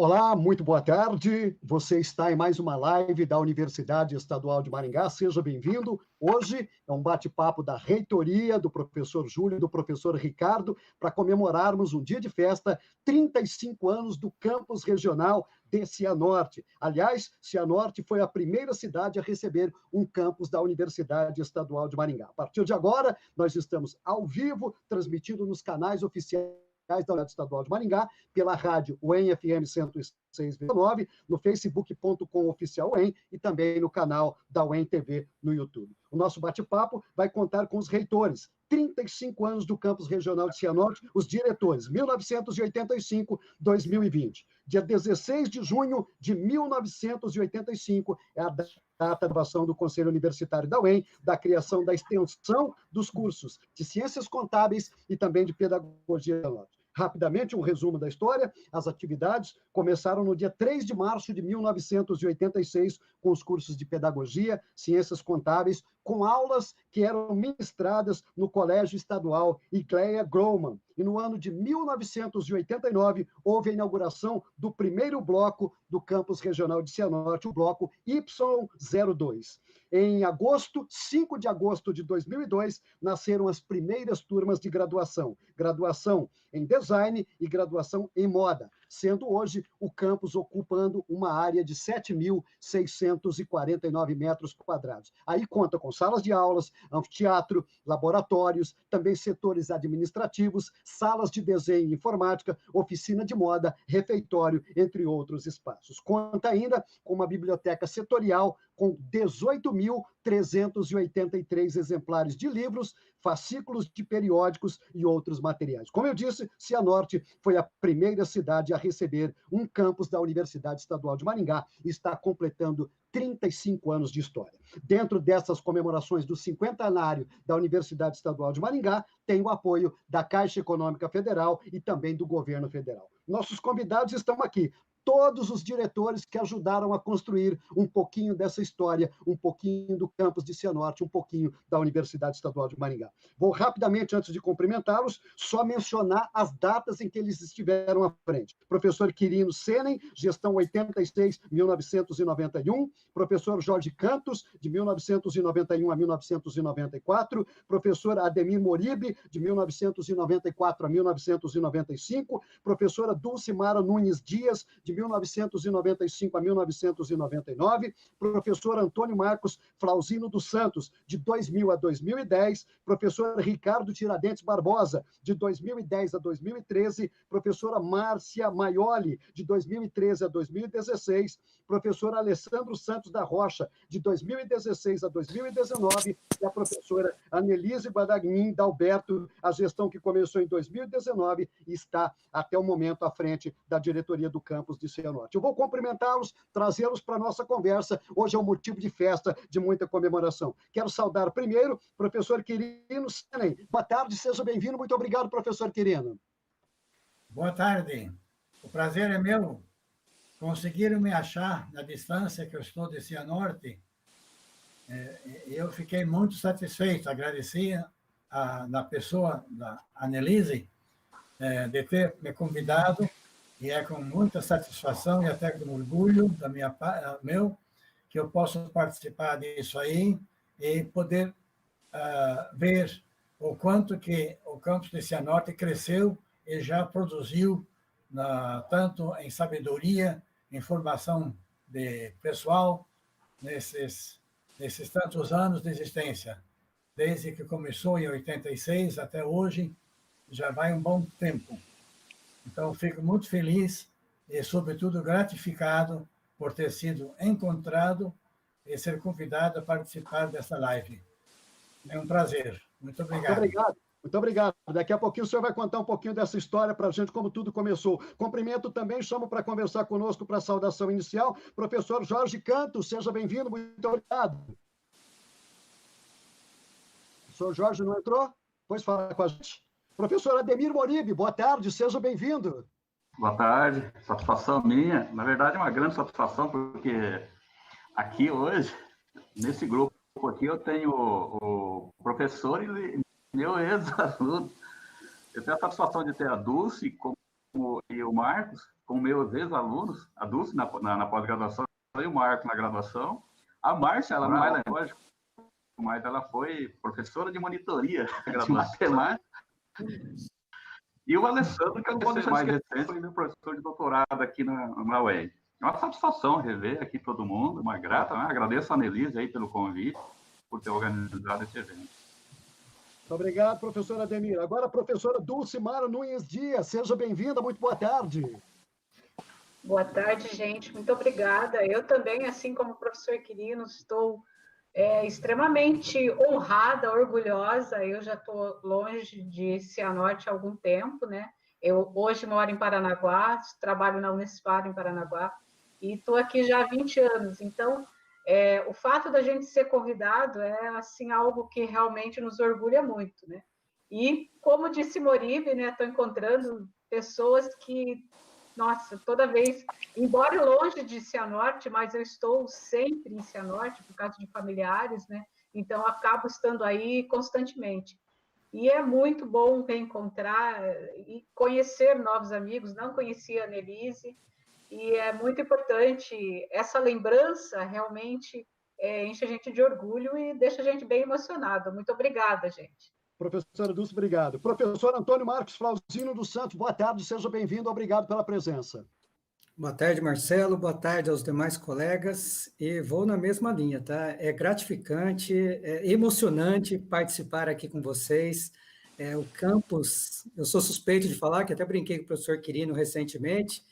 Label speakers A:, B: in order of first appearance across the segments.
A: Olá, muito boa tarde. Você está em mais uma live da Universidade Estadual de Maringá. Seja bem-vindo. Hoje é um bate-papo da reitoria, do professor Júlio e do professor Ricardo, para comemorarmos um dia de festa, 35 anos do campus regional de Cianorte. Aliás, Cianorte foi a primeira cidade a receber um campus da Universidade Estadual de Maringá. A partir de agora, nós estamos ao vivo, transmitindo nos canais oficiais da Universidade Estadual de Maringá, pela rádio UEM FM 106,9, no facebook.com oficial UEM e também no canal da UEM TV no YouTube. O nosso bate-papo vai contar com os reitores, 35 anos do campus regional de Cianorte, os diretores, 1985-2020. Dia 16 de junho de 1985 é a data da aprovação do Conselho Universitário da UEM, da criação da extensão dos cursos de Ciências Contábeis e também de Pedagogia. Rapidamente, um resumo da história. As atividades começaram no dia 3 de março de 1986, com os cursos de Pedagogia, Ciências Contábeis, com aulas que eram ministradas no Colégio Estadual Igleia Grohmann. E no ano de 1989, houve a inauguração do primeiro bloco do campus regional de Cianorte, o bloco Y02. Em agosto, 5 de agosto de 2002, nasceram as primeiras turmas de graduação. Graduação em design e graduação em moda, sendo hoje o campus ocupando uma área de 7.649 metros quadrados. Aí conta com salas de aulas, anfiteatro, laboratórios, também setores administrativos, salas de desenho e informática, oficina de moda, refeitório, entre outros espaços. Conta ainda com uma biblioteca setorial com 18.383 exemplares de livros, fascículos de periódicos e outros materiais. Como eu disse, Cianorte foi a primeira cidade a receber um campus da Universidade Estadual de Maringá e está completando 35 anos de história. Dentro dessas comemorações do cinquentenário da Universidade Estadual de Maringá, tem o apoio da Caixa Econômica Federal e também do governo federal. Nossos convidados estão aqui. Todos os diretores que ajudaram a construir um pouquinho dessa história, um pouquinho do campus de Cianorte, um pouquinho da Universidade Estadual de Maringá. Vou rapidamente, antes de cumprimentá-los, só mencionar as datas em que eles estiveram à frente. Professor Quirino Senen, gestão 86-1991, professor Jorge Cantos, de 1991 a 1994, professor Ademir Moribe, de 1994 a 1995, professora Dulcimara Nunes Dias, de 1995 a 1999, professor Antônio Marcos Flauzino dos Santos, de 2000 a 2010, professor Ricardo Tiradentes Barbosa, de 2010 a 2013, professora Márcia Maioli, de 2013 a 2016, professor Alessandro Santos da Rocha, de 2016 a 2019, e a professora Anelise Badagnin Dalberto, a gestão que começou em 2019 e está até o momento à frente da diretoria do campus de Cianorte. Eu vou cumprimentá-los, trazê-los para a nossa conversa. Hoje é um motivo de festa, de muita comemoração. Quero saudar primeiro o professor Quirino Senen. Boa tarde, seja bem-vindo. Muito obrigado, professor Quirino.
B: Boa tarde. O prazer é meu. Conseguiram me achar na distância que eu estou de Cianorte. Eu fiquei muito satisfeito. Agradeci na pessoa da Anelise de ter me convidado. E é com muita satisfação e até com orgulho meu que eu posso participar disso aí e poder ver o quanto que o campus de Cianorte cresceu e já produziu tanto em sabedoria, em formação de pessoal nesses tantos anos de existência. Desde que começou em 86 até hoje, já vai um bom tempo. Então, fico muito feliz e, sobretudo, gratificado por ter sido encontrado e ser convidado a participar dessa live. É um prazer. Muito obrigado.
A: Muito obrigado. Muito obrigado. Daqui a pouquinho o senhor vai contar um pouquinho dessa história para a gente, como tudo começou. Cumprimento também, chamo para conversar conosco para a saudação inicial, professor Jorge Cantos, seja bem-vindo, muito obrigado. O senhor Jorge não entrou? Pois fala com a gente. Professor Ademir Moribe, boa tarde, seja bem-vindo.
C: Boa tarde, satisfação minha. Na verdade, é uma grande satisfação, porque aqui hoje, nesse grupo aqui, eu tenho o professor e meu ex-aluno. Eu tenho a satisfação de ter a Dulce como e o Marcos, com meus ex-alunos, a Dulce na pós-graduação e o Marcos na graduação. A Márcia, ela não é lógico, mas ela foi professora de monitoria de matemática. E o Alessandro, que eu não mais recente, foi meu professor de doutorado aqui na UEM. É uma satisfação rever aqui todo mundo, uma grata, né? Agradeço a Annelise aí pelo convite, por ter organizado esse evento.
A: Muito obrigado, professora Ademir. Agora, a professora Dulcimara Nunes Dias, seja bem-vinda, muito boa tarde.
D: Boa tarde, gente, muito obrigada. Eu também, assim como o professor Quirino, estou extremamente honrada, orgulhosa. Eu já estou longe de Cianorte há algum tempo, né? Eu hoje moro em Paranaguá, trabalho na Unespar em Paranaguá, e estou aqui já há 20 anos. Então, o fato da gente ser convidado é assim algo que realmente nos orgulha muito, né? E, como disse Moribe, né, estou encontrando pessoas que, nossa, toda vez, embora longe de Cianorte, mas eu estou sempre em Cianorte por causa de familiares, né? Então, acabo estando aí constantemente. E é muito bom reencontrar e conhecer novos amigos. Não conhecia a Annelise, e é muito importante. Essa lembrança realmente enche a gente de orgulho e deixa a gente bem emocionado. Muito obrigada, gente.
A: Professora Dulce, obrigado. Professor Antônio Marcos Flauzino dos Santos, boa tarde, seja bem-vindo, obrigado pela presença.
E: Boa tarde, Marcelo, boa tarde aos demais colegas, e vou na mesma linha, tá? É gratificante, é emocionante participar aqui com vocês. O campus, eu sou suspeito de falar, que até brinquei com o professor Quirino recentemente,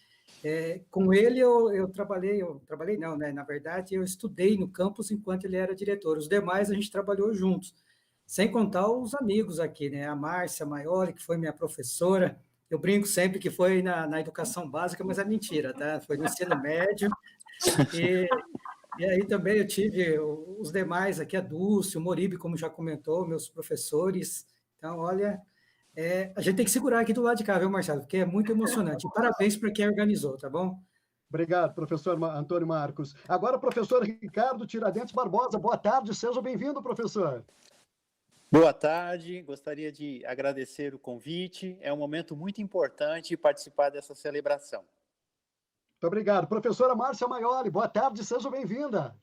E: com ele eu trabalhei não, né? Na verdade, eu estudei no campus enquanto ele era diretor, os demais a gente trabalhou juntos, sem contar os amigos aqui, né? A Márcia Maioli, que foi minha professora, eu brinco sempre que foi na educação básica, mas é mentira, tá? Foi no ensino médio, e aí também eu tive os demais aqui, a Dulce, o Moribe, como já comentou, meus professores. Então, olha, a gente tem que segurar aqui do lado de cá, viu, Marcelo? Porque é muito emocionante. Parabéns para quem organizou, tá bom?
A: Obrigado, professor Antônio Marcos. Agora, o professor Ricardo Tiradentes Barbosa, boa tarde, seja bem-vindo, professor.
F: Boa tarde, gostaria de agradecer o convite. É um momento muito importante participar dessa celebração.
A: Muito obrigado. Professora Márcia Maioli, boa tarde, seja bem-vinda.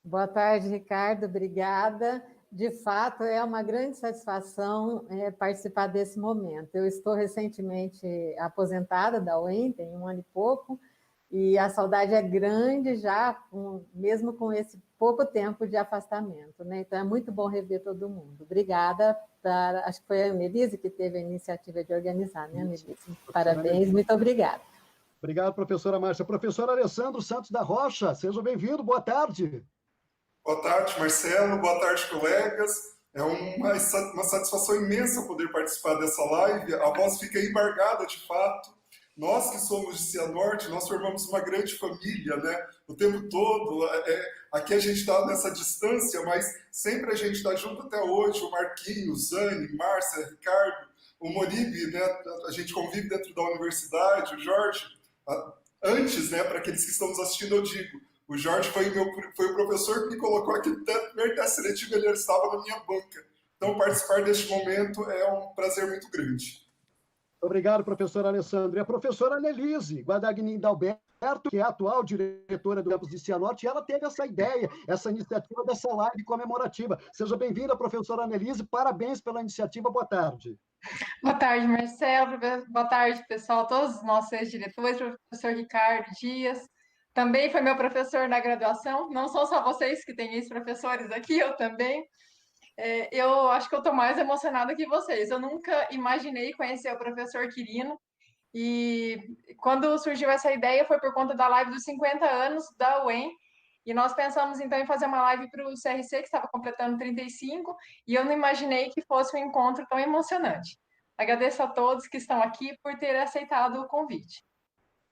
G: Boa tarde, Ricardo, obrigada. De fato, é uma grande satisfação participar desse momento. Eu estou recentemente aposentada da UEM, tem 1 ano e pouco, e a saudade é grande já, mesmo com esse pouco tempo de afastamento, né? Então, é muito bom rever todo mundo. Obrigada, acho que foi a Annelise que teve a iniciativa de organizar, né, Annelise? Parabéns, muito obrigada.
A: Obrigado, professora Márcia. Professor Alessandro Santos da Rocha, seja bem-vindo, boa tarde.
H: Boa tarde, Marcelo, boa tarde, colegas. É uma satisfação imensa poder participar dessa live. A voz fica embargada, de fato. Nós que somos de Cianorte, nós formamos uma grande família, né? O tempo todo. Aqui a gente está nessa distância, mas sempre a gente está junto até hoje. O Marquinhos, Zane, Márcia, Ricardo, o Moribe, né? A gente convive dentro da universidade, o Jorge. Antes, né, para aqueles que estão nos assistindo, eu digo, o Jorge foi o professor que me colocou aqui no primeiro teste seletivo, ele estava na minha banca. Então, participar deste momento é um prazer muito grande.
A: Obrigado, professor Alessandro. E a professora Annelise Guadagnin Dalberto, que é a atual diretora do campus de Cianorte, ela teve essa ideia, essa iniciativa dessa live comemorativa. Seja bem-vinda, professora Annelise, parabéns pela iniciativa, boa tarde.
I: Boa tarde, Marcelo, boa tarde, pessoal, todos os nossos ex-diretores, professor Ricardo Dias, também foi meu professor na graduação, não são só vocês que têm ex-professores aqui, eu também. Eu acho que eu estou mais emocionada que vocês. Eu nunca imaginei conhecer o professor Quirino, e quando surgiu essa ideia foi por conta da live dos 50 anos da UEM, e nós pensamos então em fazer uma live para o CRC, que estava completando 35, e eu não imaginei que fosse um encontro tão emocionante. Agradeço a todos que estão aqui por ter aceitado o convite.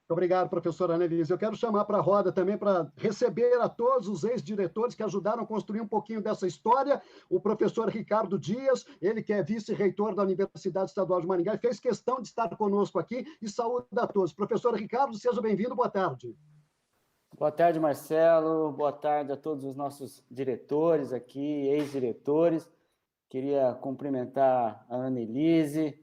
A: Muito obrigado, professora Annelise. Eu quero chamar para a roda também para receber a todos os ex-diretores que ajudaram a construir um pouquinho dessa história. O professor Ricardo Dias, ele que é vice-reitor da Universidade Estadual de Maringá, e fez questão de estar conosco aqui, e saúde a todos. Professor Ricardo, seja bem-vindo, boa tarde.
J: Boa tarde, Marcelo. Boa tarde a todos os nossos diretores aqui, ex-diretores. Queria cumprimentar a Annelise,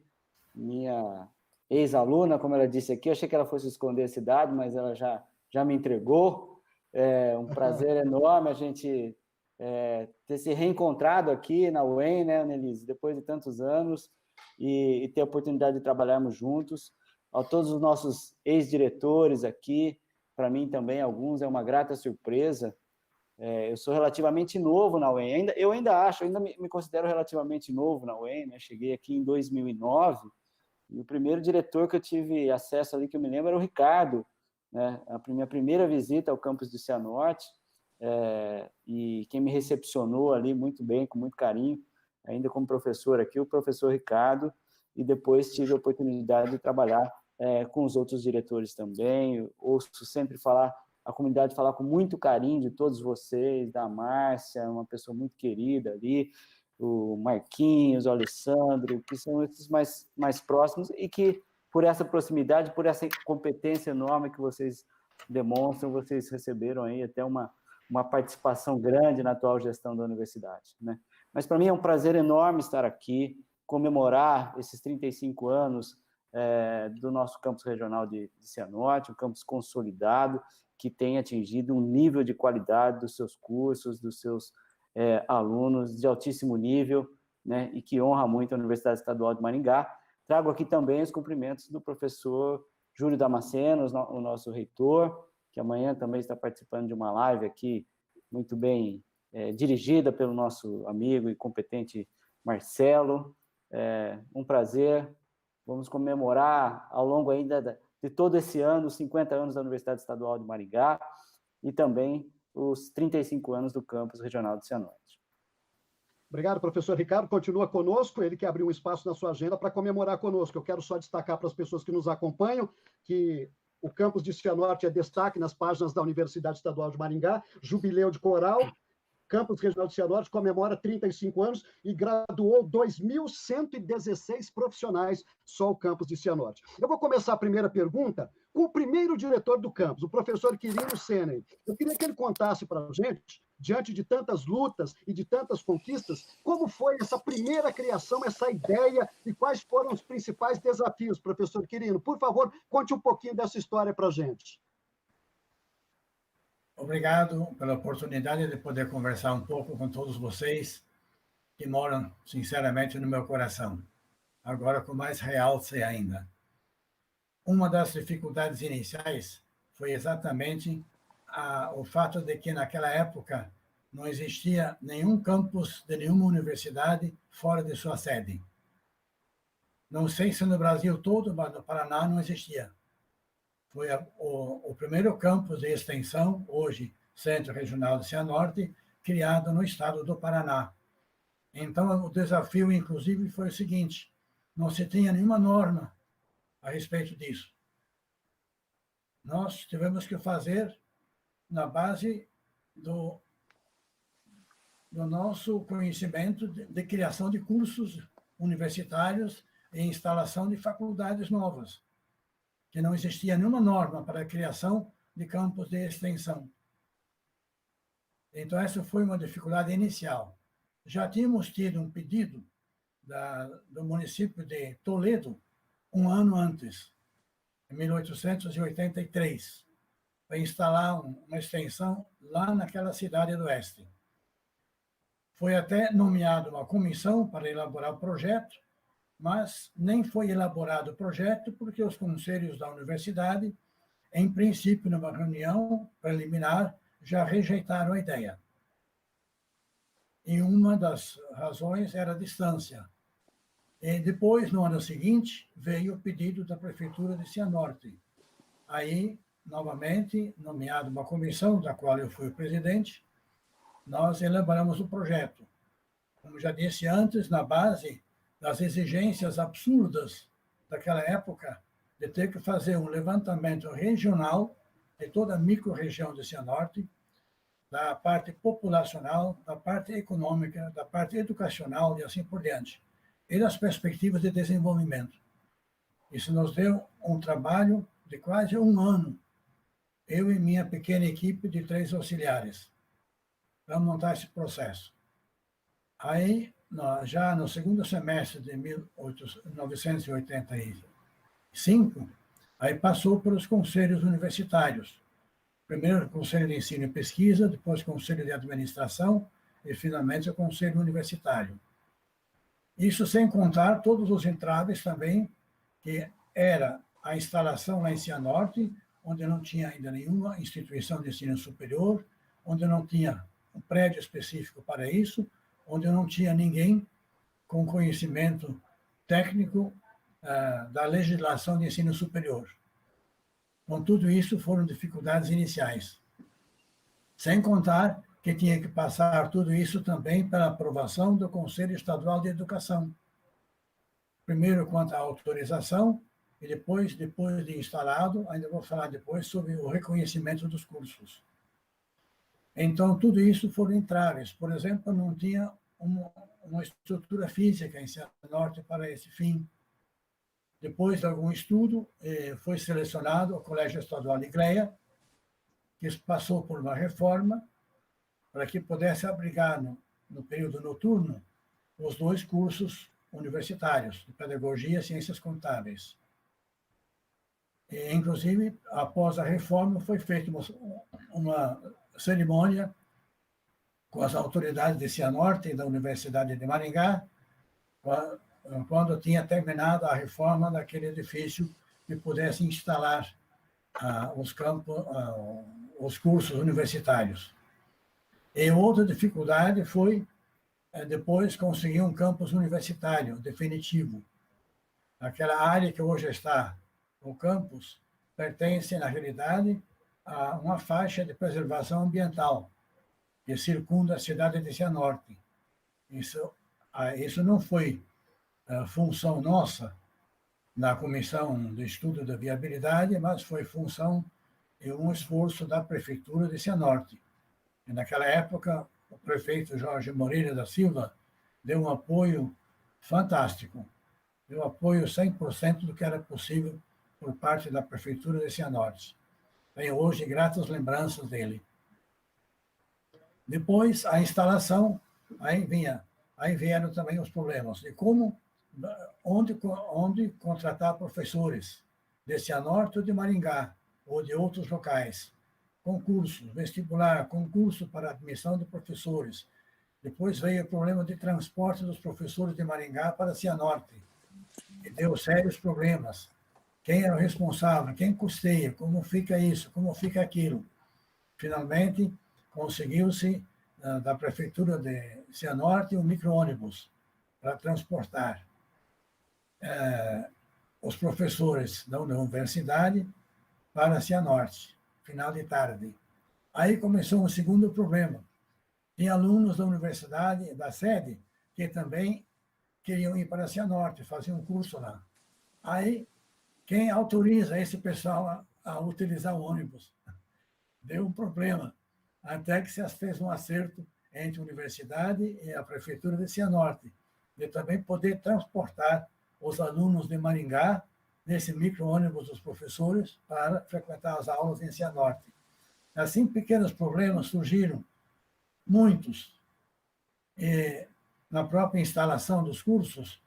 J: minha ex-aluna, como ela disse aqui. Eu achei que ela fosse esconder essa idade, mas ela já me entregou. É um prazer enorme a gente ter se reencontrado aqui na UEM, né, Annelise, depois de tantos anos, e ter a oportunidade de trabalharmos juntos. A todos os nossos ex-diretores aqui, para mim também, alguns, é uma grata surpresa. Eu sou relativamente novo na UEM, eu ainda me considero relativamente novo na UEM, né? Cheguei aqui em 2009, e o primeiro diretor que eu tive acesso ali, que eu me lembro, era o Ricardo, né? A minha primeira visita ao campus do Cianorte, e quem me recepcionou ali muito bem, com muito carinho, ainda como professor aqui, o professor Ricardo, e depois tive a oportunidade de trabalhar com os outros diretores também. Eu ouço sempre a comunidade falar com muito carinho de todos vocês, da Márcia, uma pessoa muito querida ali, o Marquinhos, o Alessandro, que são esses mais próximos, e que, por essa proximidade, por essa competência enorme que vocês demonstram, vocês receberam aí até uma participação grande na atual gestão da universidade, né? Mas, para mim, é um prazer enorme estar aqui, comemorar esses 35 anos do nosso campus regional de Cianorte, um campus consolidado, que tem atingido um nível de qualidade dos seus cursos, dos seus alunos de altíssimo nível, né, e que honra muito a Universidade Estadual de Maringá. Trago aqui também os cumprimentos do professor Júlio Damasceno, o nosso reitor, que amanhã também está participando de uma live aqui, muito bem dirigida pelo nosso amigo e competente Marcelo. Um prazer. Vamos comemorar ao longo ainda de todo esse ano, os 50 anos da Universidade Estadual de Maringá e também os 35 anos do campus regional de Cianorte.
A: Obrigado, professor Ricardo. Continua conosco, ele que abriu um espaço na sua agenda para comemorar conosco. Eu quero só destacar para as pessoas que nos acompanham que o campus de Cianorte é destaque nas páginas da Universidade Estadual de Maringá, jubileu de coral. Campus Regional de Cianorte comemora 35 anos e graduou 2.116 profissionais, só o campus de Cianorte. Eu vou começar a primeira pergunta com o primeiro diretor do campus, o professor Quirino Senen. Eu queria que ele contasse para a gente, diante de tantas lutas e de tantas conquistas, como foi essa primeira criação, essa ideia e quais foram os principais desafios, professor Quirino. Por favor, conte um pouquinho dessa história para a gente.
B: Obrigado pela oportunidade de poder conversar um pouco com todos vocês que moram, sinceramente, no meu coração. Agora, com mais realce ainda. Uma das dificuldades iniciais foi exatamente o fato de que, naquela época, não existia nenhum campus de nenhuma universidade fora de sua sede. Não sei se no Brasil todo, mas no Paraná não existia. Foi o primeiro campus de extensão, hoje Centro Regional de Cianorte, criado no estado do Paraná. Então, o desafio, inclusive, foi o seguinte: não se tinha nenhuma norma a respeito disso. Nós tivemos que fazer na base do nosso conhecimento de criação de cursos universitários e instalação de faculdades novas, que não existia nenhuma norma para a criação de campos de extensão. Então, essa foi uma dificuldade inicial. Já tínhamos tido um pedido do município de Toledo um ano antes, em 1883, para instalar uma extensão lá naquela cidade do oeste. Foi até nomeada uma comissão para elaborar o projeto, mas nem foi elaborado o projeto porque os conselhos da universidade, em princípio, numa reunião preliminar, já rejeitaram a ideia. E uma das razões era a distância. E depois, no ano seguinte, veio o pedido da Prefeitura de Cianorte. Aí, novamente, nomeada uma comissão, da qual eu fui o presidente, nós elaboramos o projeto. Como já disse antes, na base das exigências absurdas daquela época, de ter que fazer um levantamento regional de toda a micro-região de Cianorte, da parte populacional, da parte econômica, da parte educacional e assim por diante, e das perspectivas de desenvolvimento. Isso nos deu um trabalho de quase um ano, eu e minha pequena equipe de 3 auxiliares, para montar esse processo. Aí, já no segundo semestre de 1983, 1995, aí passou pelos conselhos universitários. Primeiro o Conselho de Ensino e Pesquisa, depois o Conselho de Administração e, finalmente, o Conselho Universitário. Isso sem contar todos os entraves também, que era a instalação lá em Cianorte, onde não tinha ainda nenhuma instituição de ensino superior, onde não tinha um prédio específico para isso, onde não tinha ninguém com conhecimento técnico da legislação de ensino superior. Com tudo isso, foram dificuldades iniciais. Sem contar que tinha que passar tudo isso também pela aprovação do Conselho Estadual de Educação. Primeiro quanto à autorização, e depois de instalado, ainda vou falar depois sobre o reconhecimento dos cursos. Então, tudo isso foram entraves. Por exemplo, não tinha uma estrutura física em Cianorte para esse fim. Depois de algum estudo, foi selecionado o Colégio Estadual de Igleia, que passou por uma reforma para que pudesse abrigar, no período noturno, os 2 cursos universitários, de Pedagogia e Ciências Contábeis. E, inclusive, após a reforma, foi feita uma cerimônia com as autoridades de Cianorte e da Universidade de Maringá, quando tinha terminado a reforma daquele edifício que pudesse instalar os cursos universitários. E outra dificuldade foi, depois, conseguir um campus universitário definitivo. Aquela área que hoje está no campus pertence, na realidade, a uma faixa de preservação ambiental que circunda a cidade de Cianorte. Isso não foi função nossa na Comissão de Estudo da Viabilidade, mas foi função e um esforço da Prefeitura de Cianorte. E naquela época, o prefeito Jorge Moreira da Silva deu um apoio fantástico, deu apoio 100% do que era possível por parte da Prefeitura de Cianorte. Tenho hoje gratas lembranças dele. Depois, a instalação, aí vieram também os problemas de onde contratar professores de Cianorte ou de Maringá, ou de outros locais. Concurso, vestibular, concurso para admissão de professores. Depois veio o problema de transporte dos professores de Maringá para Cianorte. E deu sérios problemas. Quem é o responsável? Quem custeia? Como fica isso? Como fica aquilo? Finalmente, conseguiu-se, da Prefeitura de Cianorte, um micro-ônibus para transportar os professores da universidade para Cianorte, final de tarde. Aí começou um segundo problema. Tinha alunos da universidade, da sede, que também queriam ir para Cianorte, fazer um curso lá. Aí, quem autoriza esse pessoal a utilizar o ônibus? Deu um problema, até que se fez um acerto entre a universidade e a Prefeitura de Cianorte, de também poder transportar os alunos de Maringá nesse micro-ônibus dos professores para frequentar as aulas em Cianorte. Assim, pequenos problemas surgiram, muitos. E, na própria instalação dos cursos,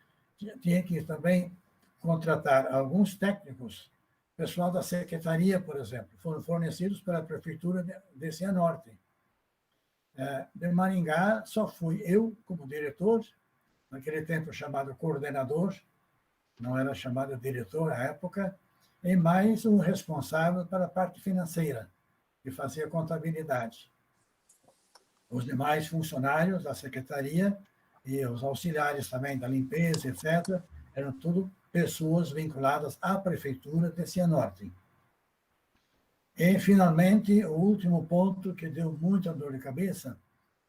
B: tinha que também contratar alguns técnicos, pessoal da secretaria, por exemplo, foram fornecidos pela Prefeitura de Cianorte. De Maringá, só fui eu, como diretor, naquele tempo chamado coordenador, não era chamado diretor à época, e mais um responsável pela parte financeira, que fazia contabilidade. Os demais funcionários da secretaria e os auxiliares também da limpeza, etc., eram tudo pessoas vinculadas à Prefeitura de Cianorte. E, finalmente, o último ponto que deu muita dor de cabeça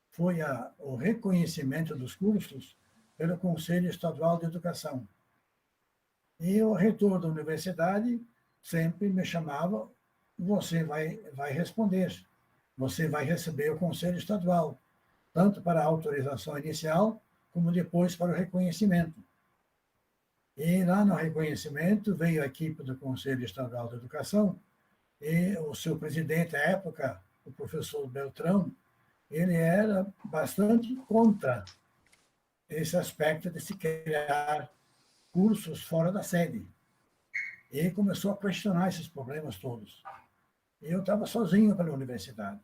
B: foi o reconhecimento dos cursos pelo Conselho Estadual de Educação. E o reitor da universidade sempre me chamava: você vai responder, você vai receber o Conselho Estadual, tanto para a autorização inicial, como depois para o reconhecimento. E lá no reconhecimento veio a equipe do Conselho Estadual de Educação e o seu presidente à época, o professor Beltrão, ele era bastante contra esse aspecto de se criar cursos fora da sede. e começou a questionar esses problemas todos. E eu estava sozinho pela universidade.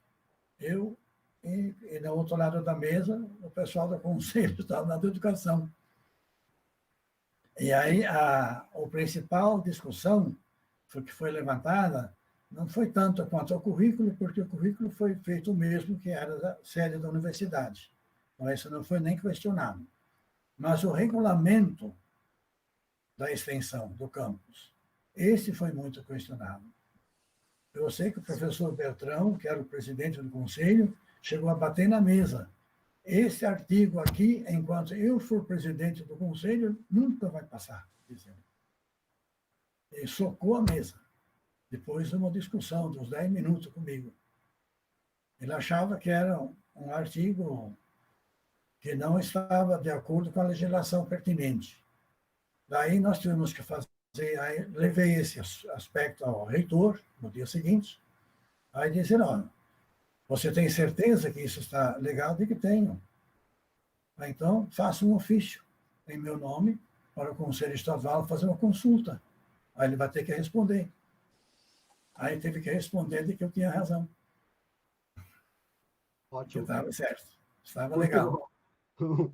B: Eu e do outro lado da mesa, o pessoal do conselho estava na educação. E aí a principal discussão que foi levantada não foi tanto quanto ao currículo, porque o currículo foi feito o mesmo que era da sede da universidade. Então, isso não foi nem questionado. Mas o regulamento da extensão do campus, esse foi muito questionado. Eu sei que o professor Bertrão, que era o presidente do conselho, chegou a bater na mesa. Esse artigo aqui, enquanto eu for presidente do conselho, nunca vai passar, dizendo. Ele socou a mesa, depois de uma discussão de uns 10 minutos comigo. Ele achava que era um artigo que não estava de acordo com a legislação pertinente. Daí nós tivemos que fazer, aí levei esse aspecto ao reitor no dia seguinte, aí disse, olha, você tem certeza que isso está legal? Digo que tenho. Então, faça um ofício em meu nome para o Conselho Estadual fazer uma consulta. Aí ele vai ter que responder. Aí teve que responder de que eu tinha razão.
A: Ótimo.
B: Que estava certo. Estava legal.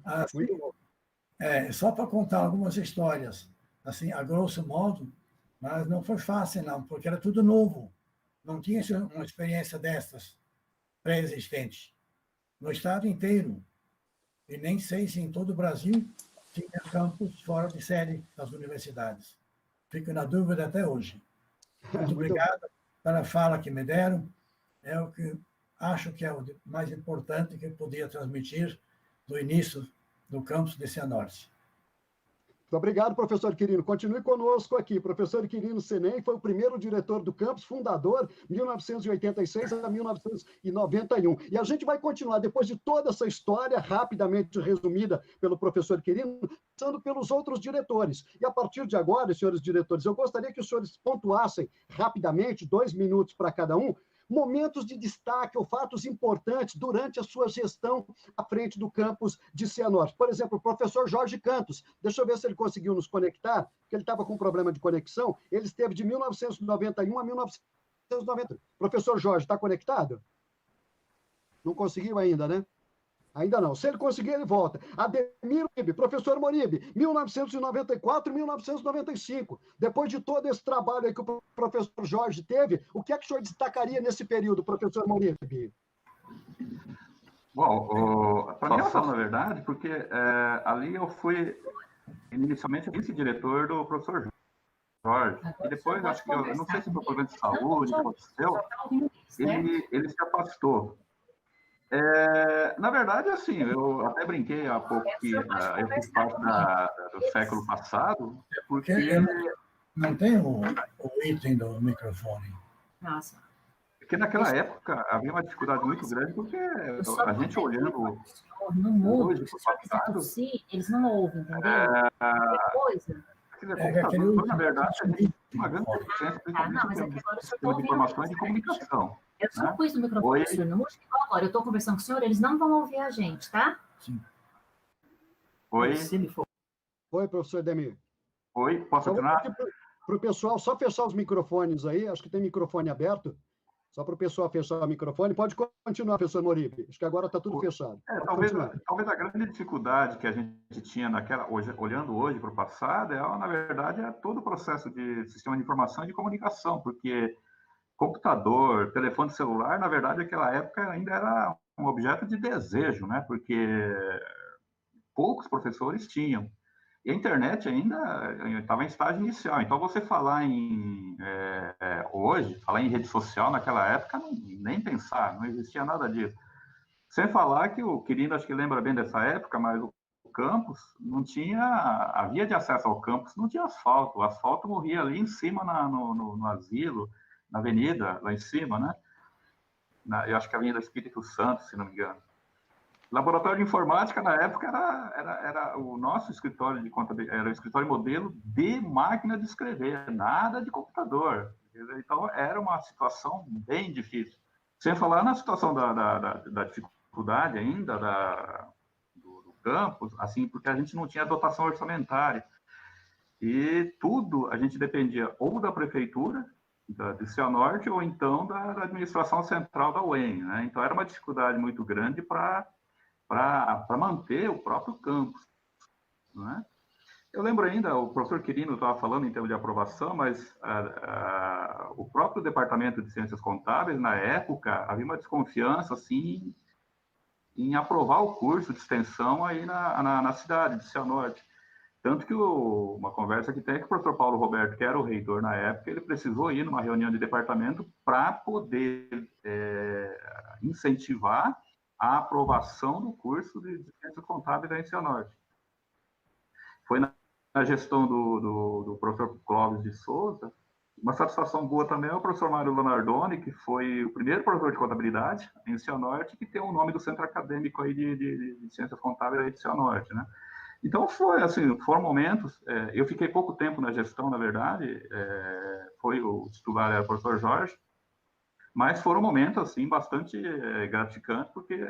B: Assim, só para contar algumas histórias, assim, a grosso modo, mas não foi fácil, não, porque era tudo novo. Não tinha uma experiência dessas pré-existente no estado inteiro. E nem sei se em todo o Brasil tinha campus fora de sede das universidades. Fico na dúvida até hoje. Muito obrigado pela fala que me deram. É o que acho que é o mais importante que eu podia transmitir do início do campus de Cianorte.
A: Muito obrigado, professor Quirino. Continue conosco aqui. Professor Quirino Senem foi o primeiro diretor do campus, fundador, 1986 a 1991. E a gente vai continuar, depois de toda essa história, rapidamente resumida pelo professor Quirino, passando pelos outros diretores. E a partir de agora, senhores diretores, eu gostaria que os senhores pontuassem rapidamente, 2 minutos para cada um, momentos de destaque ou fatos importantes durante a sua gestão à frente do campus de Cianorte. Por exemplo, o professor Jorge Cantos, deixa eu ver se ele conseguiu nos conectar, porque ele estava com problema de conexão, ele esteve de 1991 a 1990. Professor Jorge, está conectado? Não conseguiu ainda, né? Ainda não. Se ele conseguir, ele volta. Ademir Moribe, professor Moribe, 1994 e 1995. Depois de todo esse trabalho aí que o professor Jorge teve, o que é que o senhor destacaria nesse período, professor Moribe?
C: Bom, para mim é uma na verdade, porque ali eu fui inicialmente vice-diretor do professor Jorge, e depois, acho que eu não sei se foi problema de saúde que aconteceu, ele se afastou. Na verdade, assim, eu até brinquei há pouco que eu fiz parte do século passado, porque...
B: Não tem o item do microfone.
K: Nossa.
C: Porque naquela época havia uma dificuldade muito grande, porque a gente olhando hoje para o passado...
K: Eles não ouvem, entendeu?
C: Computador, na verdade, a gente tem uma grande deficiência, principalmente de informações e de comunicação.
K: Eu só pus o microfone no músico, agora eu estou conversando com o senhor, eles não vão ouvir a gente, tá?
B: Sim.
C: Oi?
A: Oi, professor Ademir.
C: Oi, posso continuar?
A: Para o pessoal só fechar os microfones aí, acho que tem microfone aberto, só para o pessoal fechar o microfone. Pode continuar, professor Moribe, acho que agora está tudo fechado.
C: Talvez a grande dificuldade que a gente tinha olhando hoje para o passado, na verdade, é todo o processo de sistema de informação e de comunicação, porque computador, telefone celular, na verdade, naquela época ainda era um objeto de desejo, né? Porque poucos professores tinham. E a internet ainda estava em estágio inicial. Então, você falar hoje, falar em rede social naquela época, nem pensar, não existia nada disso. Sem falar que o Quirino, acho que lembra bem dessa época, mas o campus não tinha, a via de acesso ao campus não tinha asfalto. O asfalto morria ali em cima no asilo, na avenida, lá em cima, né? Eu acho que a Avenida Espírito Santo, se não me engano. Laboratório de informática, na época, era o nosso escritório de contabilidade, era o escritório modelo de máquina de escrever, nada de computador. Então, era uma situação bem difícil. Sem falar na situação da dificuldade ainda do campus, assim, porque a gente não tinha dotação orçamentária. E tudo a gente dependia ou da prefeitura de Cianorte ou então da administração central da UEM, né? Então era uma dificuldade muito grande para manter o próprio campus, né? Eu lembro ainda, o professor Quirino estava falando em termos de aprovação, mas o próprio Departamento de Ciências Contábeis, na época, havia uma desconfiança, assim, em aprovar o curso de extensão aí na cidade de Cianorte. Tanto que uma conversa que tem é que o professor Paulo Roberto, que era o reitor na época, ele precisou ir numa reunião de departamento para poder incentivar a aprovação do curso de Ciências Contábeis da Cianorte. Foi na gestão do professor Clóvis de Souza. Uma satisfação boa também é o professor Mário Lonardoni, que foi o primeiro professor de contabilidade em Cianorte, que tem o nome do centro acadêmico aí de Ciências Contábeis aí de Cianorte, né? Então, foram momentos, eu fiquei pouco tempo na gestão, na verdade, foi o titular, era o professor Jorge, mas foram momentos, assim, bastante gratificantes, porque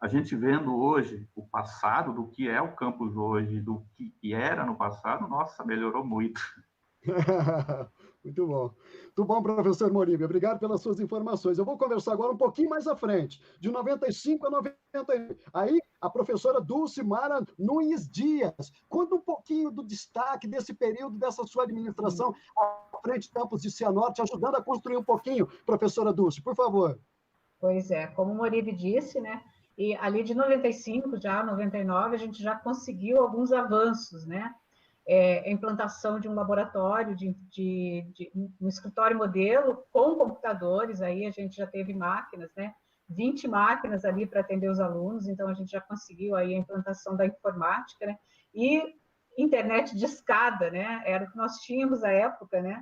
C: a gente vendo hoje o passado, do que é o campus hoje, do que era no passado, nossa, melhorou muito.
A: Muito bom. Muito bom, professor Moribe. Obrigado pelas suas informações. Eu vou conversar agora um pouquinho mais à frente, de 95 a 91. Aí, a professora Dulcimara Nunes Dias. Conta um pouquinho do destaque desse período, dessa sua administração à frente do campus de Cianorte, ajudando a construir um pouquinho, professora Dulce, por favor.
D: Pois é, como o Moribe disse, né? E ali de 95, já 99, a gente já conseguiu alguns avanços, né? A implantação de um laboratório, um escritório modelo com computadores, aí a gente já teve máquinas, né? 20 máquinas ali para atender os alunos, então a gente já conseguiu aí a implantação da informática, né? E internet de escada, né? Era o que nós tínhamos à época, né?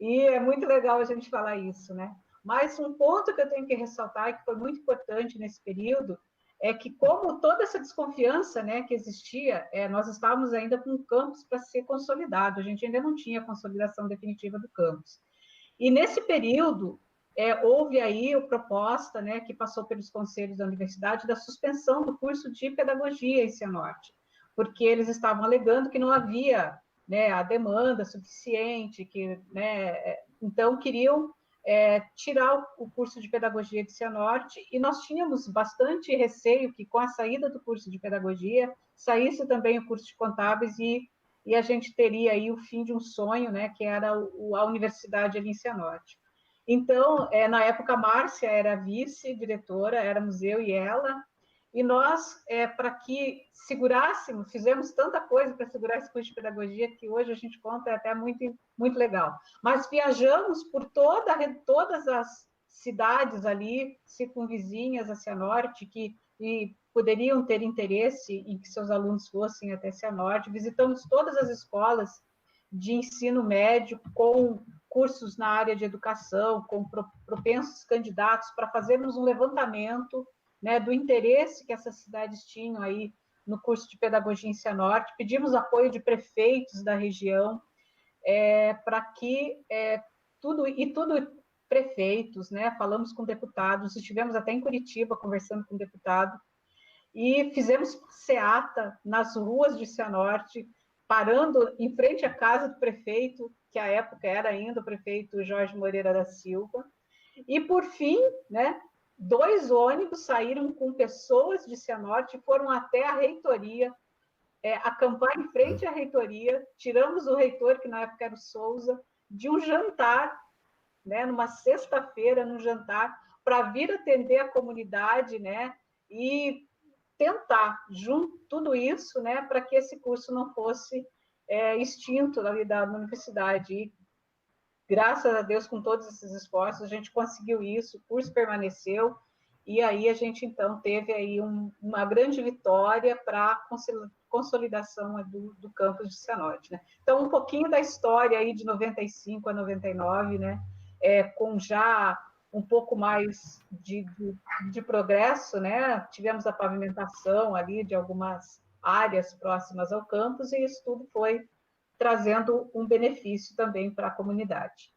D: E é muito legal a gente falar isso, né? Mas um ponto que eu tenho que ressaltar, e que foi muito importante nesse período, é que, como toda essa desconfiança, né, que existia, nós estávamos ainda com o campus para ser consolidado, a gente ainda não tinha a consolidação definitiva do campus. E, nesse período, houve aí a proposta, né, que passou pelos conselhos da universidade, da suspensão do curso de pedagogia em Cianorte, porque eles estavam alegando que não havia, né, a demanda suficiente, que, né, então queriam tirar o curso de pedagogia de Cianorte, e nós tínhamos bastante receio que, com a saída do curso de pedagogia, saísse também o curso de contábeis e a gente teria aí o fim de um sonho, né, que era a universidade ali em Cianorte. Então, na época, a Márcia era vice-diretora, éramos eu e ela, e nós, para que segurássemos, fizemos tanta coisa para segurar esse curso de pedagogia, que hoje a gente conta até muito, muito legal. Mas viajamos por todas as cidades ali, circunvizinhas a Cianorte, que poderiam ter interesse em que seus alunos fossem até Cianorte. Visitamos todas as escolas de ensino médio com cursos na área de educação, com propensos candidatos, para fazermos um levantamento, né, do interesse que essas cidades tinham aí no curso de pedagogia em Cianorte. Pedimos apoio de prefeitos da região, para que tudo prefeitos, né, falamos com deputados, estivemos até em Curitiba conversando com deputado, e fizemos passeata nas ruas de Cianorte, parando em frente à casa do prefeito, que à época era ainda o prefeito Jorge Moreira da Silva, e por fim, né, 2 ônibus saíram com pessoas de Cianorte e foram até a reitoria, acampar em frente à reitoria, tiramos o reitor, que na época era o Souza, de um jantar, né, numa sexta-feira, num jantar, para vir atender a comunidade, né, e tentar, junto tudo isso, né, para que esse curso não fosse extinto na universidade. E, graças a Deus, com todos esses esforços, a gente conseguiu isso, o curso permaneceu, e aí a gente, então, teve aí uma grande vitória para a consolidação do campus de Cianorte, né? Então, um pouquinho da história aí de 95 a 99, né? Com já um pouco mais de progresso, né? Tivemos a pavimentação ali de algumas áreas próximas ao campus, e isso tudo foi trazendo um benefício também para a comunidade.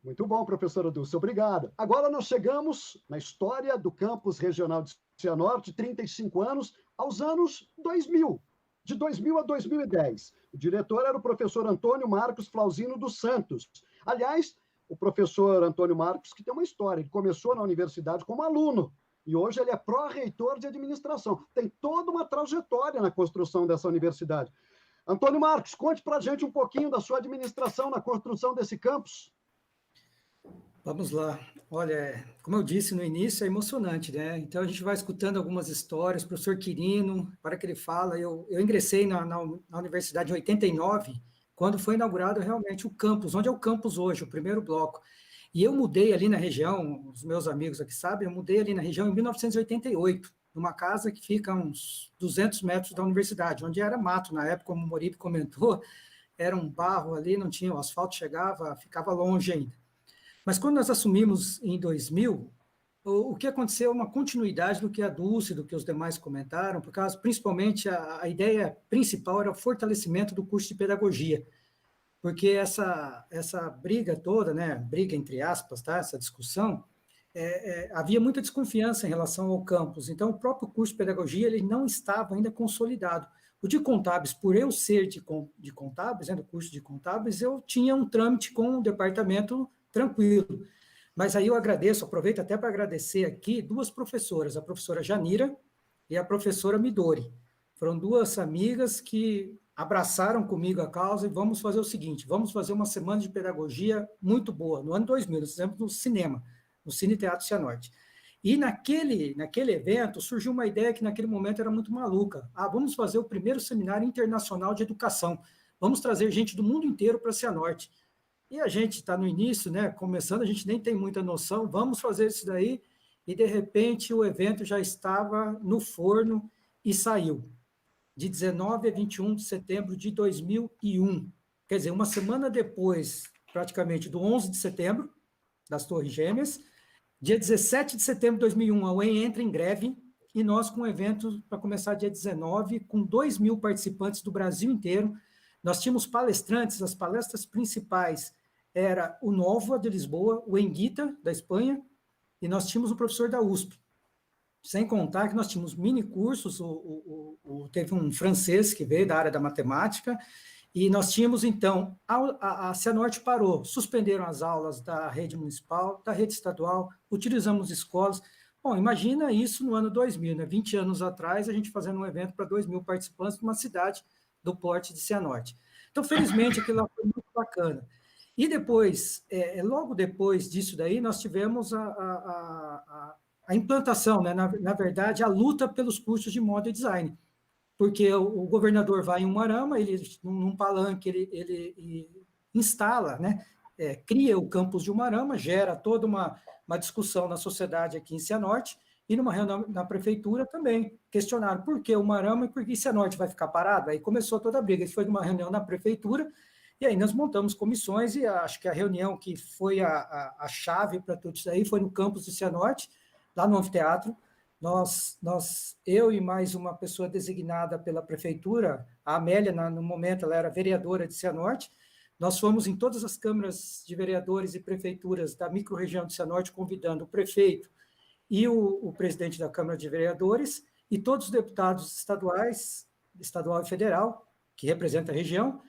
A: Muito bom, professora Dulce, obrigado. Agora nós chegamos na história do campus regional de Cianorte, 35 anos, aos anos 2000. De 2000 a 2010, o diretor era o professor Antônio Marcos Flauzino dos Santos. Aliás, o professor Antônio Marcos, que tem uma história, ele começou na universidade como aluno, e hoje ele é pró-reitor de administração. Tem toda uma trajetória na construção dessa universidade. Antônio Marcos, conte para a gente um pouquinho da sua administração na construção desse campus.
E: Vamos lá. Olha, como eu disse no início, é emocionante, né? Então, a gente vai escutando algumas histórias. O professor Quirino, para que ele fala, eu ingressei na universidade em 89, quando foi inaugurado realmente o campus, onde é o campus hoje, o primeiro bloco. E eu mudei ali na região, os meus amigos aqui sabem, eu mudei ali na região em 1988, numa casa que fica a uns 200 metros da universidade, onde era mato na época, como o Moribe comentou, era um barro ali, não tinha, o asfalto chegava, ficava longe ainda. Mas quando nós assumimos em 2000, o que aconteceu é uma continuidade do que a Dulce, do que os demais comentaram, por causa, principalmente, a ideia principal era o fortalecimento do curso de pedagogia, porque essa briga toda, né, briga entre aspas, tá, essa discussão, havia muita desconfiança em relação ao campus, então o próprio curso de pedagogia ele não estava ainda consolidado. O de contábeis, por eu ser de contábeis, né, do curso de contábeis, eu tinha um trâmite com o departamento tranquilo. Mas aí eu agradeço, aproveito até para agradecer aqui duas professoras, a professora Janira e a professora Midori. Foram duas amigas que abraçaram comigo a causa e vamos fazer o seguinte, vamos fazer uma semana de pedagogia muito boa. No ano 2000, nós fizemos no cinema, no Cine Teatro Cianorte. E naquele evento surgiu uma ideia que naquele momento era muito maluca. Vamos fazer o primeiro seminário internacional de educação. Vamos trazer gente do mundo inteiro para Cianorte. E a gente está no início, né, começando, a gente nem tem muita noção, vamos fazer isso daí, e de repente o evento já estava no forno e saiu, de 19 a 21 de setembro de 2001. Quer dizer, uma semana depois, praticamente, do 11 de setembro, das Torres Gêmeas, dia 17 de setembro de 2001, a UEM entra em greve, e nós com o evento para começar dia 19, com 2.000 participantes do Brasil inteiro. Nós tínhamos palestrantes, as palestras principais era o Nova de Lisboa, o Enguita, da Espanha, e nós tínhamos o professor da USP. Sem contar que nós tínhamos mini cursos, teve um francês que veio da área da matemática, e nós tínhamos, então, a Cianorte parou, suspenderam as aulas da rede municipal, da rede estadual, utilizamos escolas. Bom, imagina isso no ano 2000, né? 20 anos atrás, a gente fazendo um evento para 2.000 participantes numa cidade do porte de Cianorte. Então, felizmente, aquilo lá foi muito bacana. E depois, logo depois disso daí, nós tivemos a implantação, né? Na verdade, a luta pelos cursos de moda e design, porque o governador vai em Umuarama, num palanque, ele instala, né? Cria o campus de Umuarama, gera toda uma discussão na sociedade aqui em Cianorte, e numa reunião na prefeitura também questionaram por que Umuarama e por que Cianorte vai ficar parado. Aí começou toda a briga. Isso foi numa reunião na prefeitura, e aí nós montamos comissões, e acho que a reunião que foi a chave para tudo isso aí foi no campus de Cianorte, lá no anfiteatro. Eu e mais uma pessoa designada pela prefeitura, a Amélia, no momento, ela era vereadora de Cianorte, nós fomos em todas as câmaras de vereadores e prefeituras da microrregião de Cianorte, convidando o prefeito e o presidente da Câmara de Vereadores, e todos os deputados estaduais, estadual e federal, que representam a região,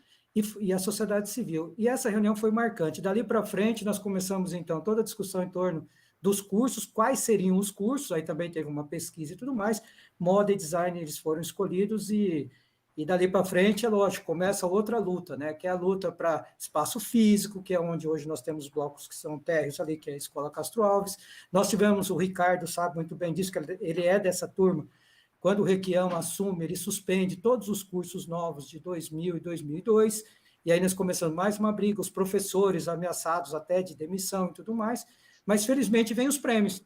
E: e a sociedade civil. E essa reunião foi marcante. Dali para frente, nós começamos, então, toda a discussão em torno dos cursos, quais seriam os cursos, aí também teve uma pesquisa e tudo mais, moda e design, eles foram escolhidos, e dali para frente, é lógico, começa outra luta, né, que é a luta para espaço físico, que é onde hoje nós temos blocos que são térreos ali, que é a Escola Castro Alves. Nós tivemos, o Ricardo sabe muito bem disso, que ele é dessa turma. Quando o Requião assume, ele suspende todos os cursos novos de 2000 e 2002, e aí nós começamos mais uma briga, os professores ameaçados até de demissão e tudo mais, mas felizmente vem os prêmios.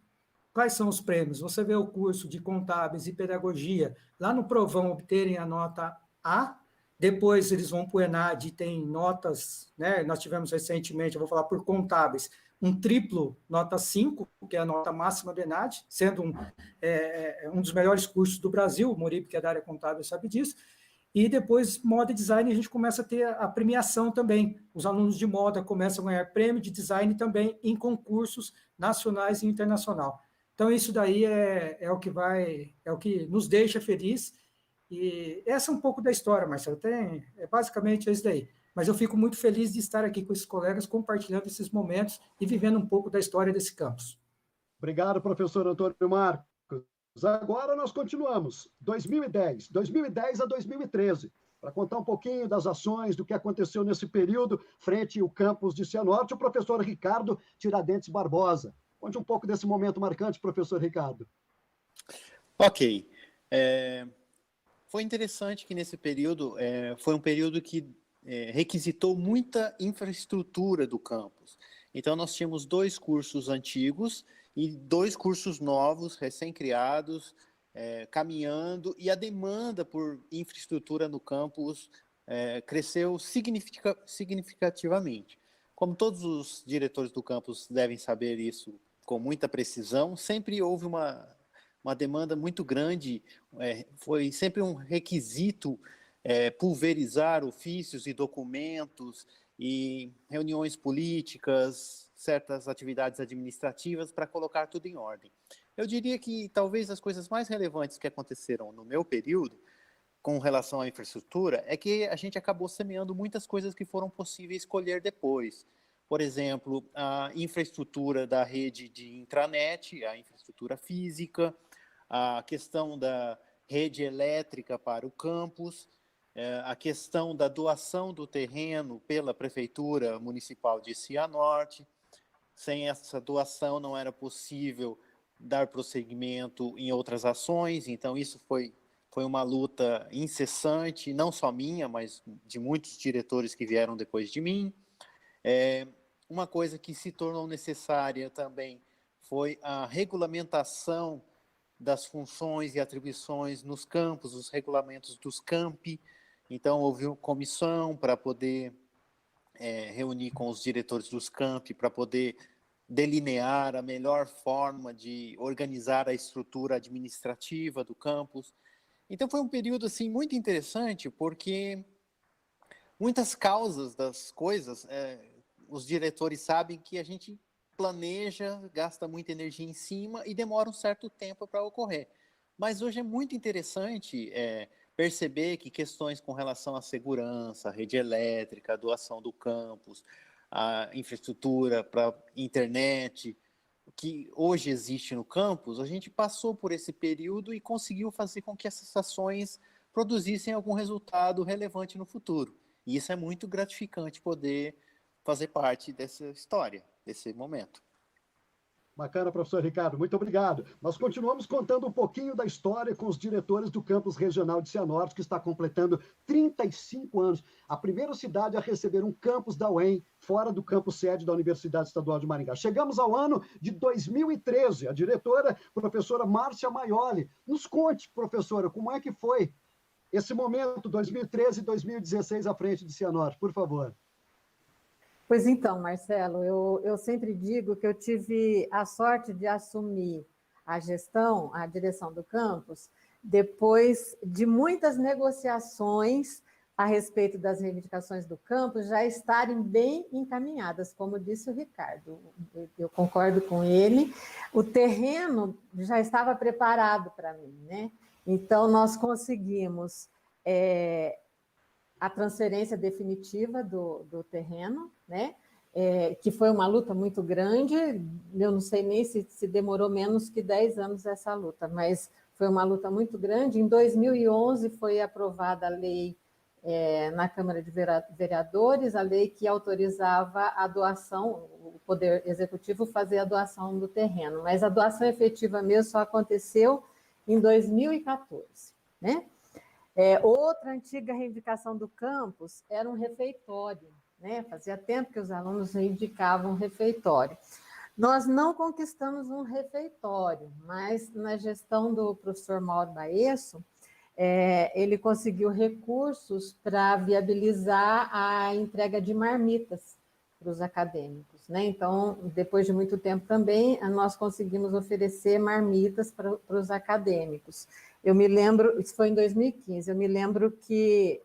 E: Quais são os prêmios? Você vê o curso de contábeis e pedagogia, lá no Provão obterem a nota A, depois eles vão para o ENAD e tem notas, né? Nós tivemos recentemente, eu vou falar por contábeis, um triplo nota 5, que é a nota máxima do ENAD, sendo um dos melhores cursos do Brasil, o Moribe, que é da área contábil, sabe disso. E depois, moda e design, a gente começa a ter a premiação também. Os alunos de moda começam a ganhar prêmio de design também em concursos nacionais e internacional. Então, isso daí é o que nos deixa feliz. E essa é um pouco da história, Marcelo, basicamente é isso daí. Mas eu fico muito feliz de estar aqui com esses colegas, compartilhando esses momentos e vivendo um pouco da história desse campus.
A: Obrigado, professor Antônio Marcos. Agora nós continuamos. 2010 a 2013. Para contar um pouquinho das ações, do que aconteceu nesse período, frente ao campus de Cianorte, o professor Ricardo Tiradentes Barbosa. Conte um pouco desse momento marcante, professor Ricardo.
F: Ok. Foi interessante que nesse período, foi um período que requisitou muita infraestrutura do campus. Então, nós tínhamos 2 cursos antigos e 2 cursos novos, recém-criados, caminhando, e a demanda por infraestrutura no campus cresceu significativamente. Como todos os diretores do campus devem saber isso com muita precisão, sempre houve uma demanda muito grande, foi sempre um requisito pulverizar ofícios e documentos e reuniões políticas, certas atividades administrativas para colocar tudo em ordem. Eu diria que talvez as coisas mais relevantes que aconteceram no meu período com relação à infraestrutura é que a gente acabou semeando muitas coisas que foram possíveis escolher depois. Por exemplo, a infraestrutura da rede de intranet, a infraestrutura física, a questão da rede elétrica para o campus, a questão da doação do terreno pela Prefeitura Municipal de Cianorte. Sem essa doação não era possível dar prosseguimento em outras ações, então isso foi uma luta incessante, não só minha, mas de muitos diretores que vieram depois de mim. Uma coisa que se tornou necessária também foi a regulamentação das funções e atribuições nos campos, os regulamentos dos campi. Então, houve uma comissão para poder reunir com os diretores dos campi, para poder delinear a melhor forma de organizar a estrutura administrativa do campus. Então, foi um período assim, muito interessante, porque muitas causas das coisas, os diretores sabem que a gente planeja, gasta muita energia em cima e demora um certo tempo para ocorrer. Mas hoje é muito interessante perceber que questões com relação à segurança, à rede elétrica, a doação do campus, a infraestrutura para internet, que hoje existe no campus, a gente passou por esse período e conseguiu fazer com que essas ações produzissem algum resultado relevante no futuro. E isso é muito gratificante poder fazer parte dessa história, desse momento.
A: Bacana, professor Ricardo, muito obrigado. Nós continuamos contando um pouquinho da história com os diretores do campus regional de Cianorte, que está completando 35 anos. A primeira cidade a receber um campus da UEM, fora do campus sede da Universidade Estadual de Maringá. Chegamos ao ano de 2013. A diretora, professora Márcia Maioli. Nos conte, professora, como é que foi esse momento, 2013 e 2016, à frente de Cianorte, por favor.
G: Pois então, Marcelo, eu sempre digo que eu tive a sorte de assumir a gestão, a direção do campus, depois de muitas negociações a respeito das reivindicações do campus já estarem bem encaminhadas, como disse o Ricardo. Eu concordo com ele. O terreno já estava preparado para mim, né? Então, nós conseguimos a transferência definitiva do terreno, né? Que foi uma luta muito grande, eu não sei nem se demorou menos que 10 anos essa luta, mas foi uma luta muito grande. Em 2011 foi aprovada a lei na Câmara de Vereadores, a lei que autorizava a doação, o Poder Executivo fazer a doação do terreno, mas a doação efetiva mesmo só aconteceu em 2014, né? Outra antiga reivindicação do campus era um refeitório, né? Fazia tempo que os alunos reivindicavam um refeitório. Nós não conquistamos um refeitório, mas na gestão do professor Mauro Baesso, ele conseguiu recursos para viabilizar a entrega de marmitas para os acadêmicos, né? Então, depois de muito tempo também, nós conseguimos oferecer marmitas para os acadêmicos. Eu me lembro, isso foi em 2015, eu me lembro que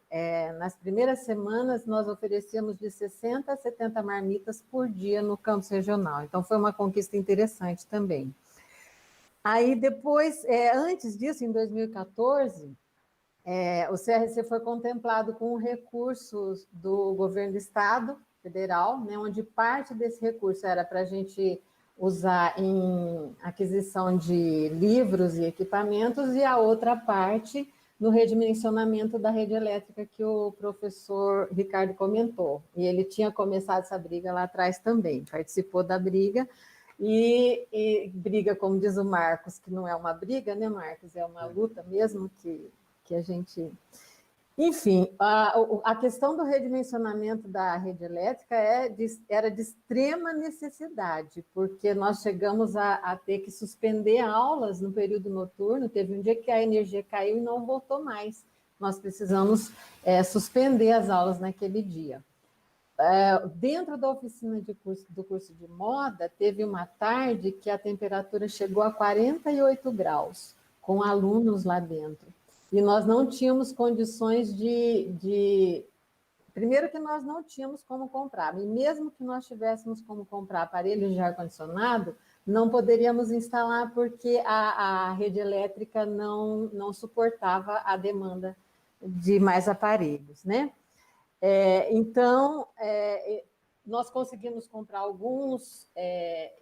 G: nas primeiras semanas nós oferecíamos de 60 a 70 marmitas por dia no campus regional, então foi uma conquista interessante também. Aí depois, antes disso, em 2014, o CRC foi contemplado com recursos do governo do estado federal, né, onde parte desse recurso era para a gente usar em aquisição de livros e equipamentos, e a outra parte no redimensionamento da rede elétrica que o professor Ricardo comentou. E ele tinha começado essa briga lá atrás também, participou da briga, e briga, como diz o Marcos, que não é uma briga, né, Marcos? É uma luta mesmo que a gente... Enfim, a questão do redimensionamento da rede elétrica era de extrema necessidade, porque nós chegamos a ter que suspender aulas no período noturno. Teve um dia que a energia caiu e não voltou mais. Nós precisamos suspender as aulas naquele dia. Dentro da oficina do curso de moda, teve uma tarde que a temperatura chegou a 48 graus, com alunos lá dentro. E nós não tínhamos condições Primeiro que nós não tínhamos como comprar, e mesmo que nós tivéssemos como comprar aparelhos de ar-condicionado, não poderíamos instalar porque a rede elétrica não suportava a demanda de mais aparelhos, né? Então, nós conseguimos comprar alguns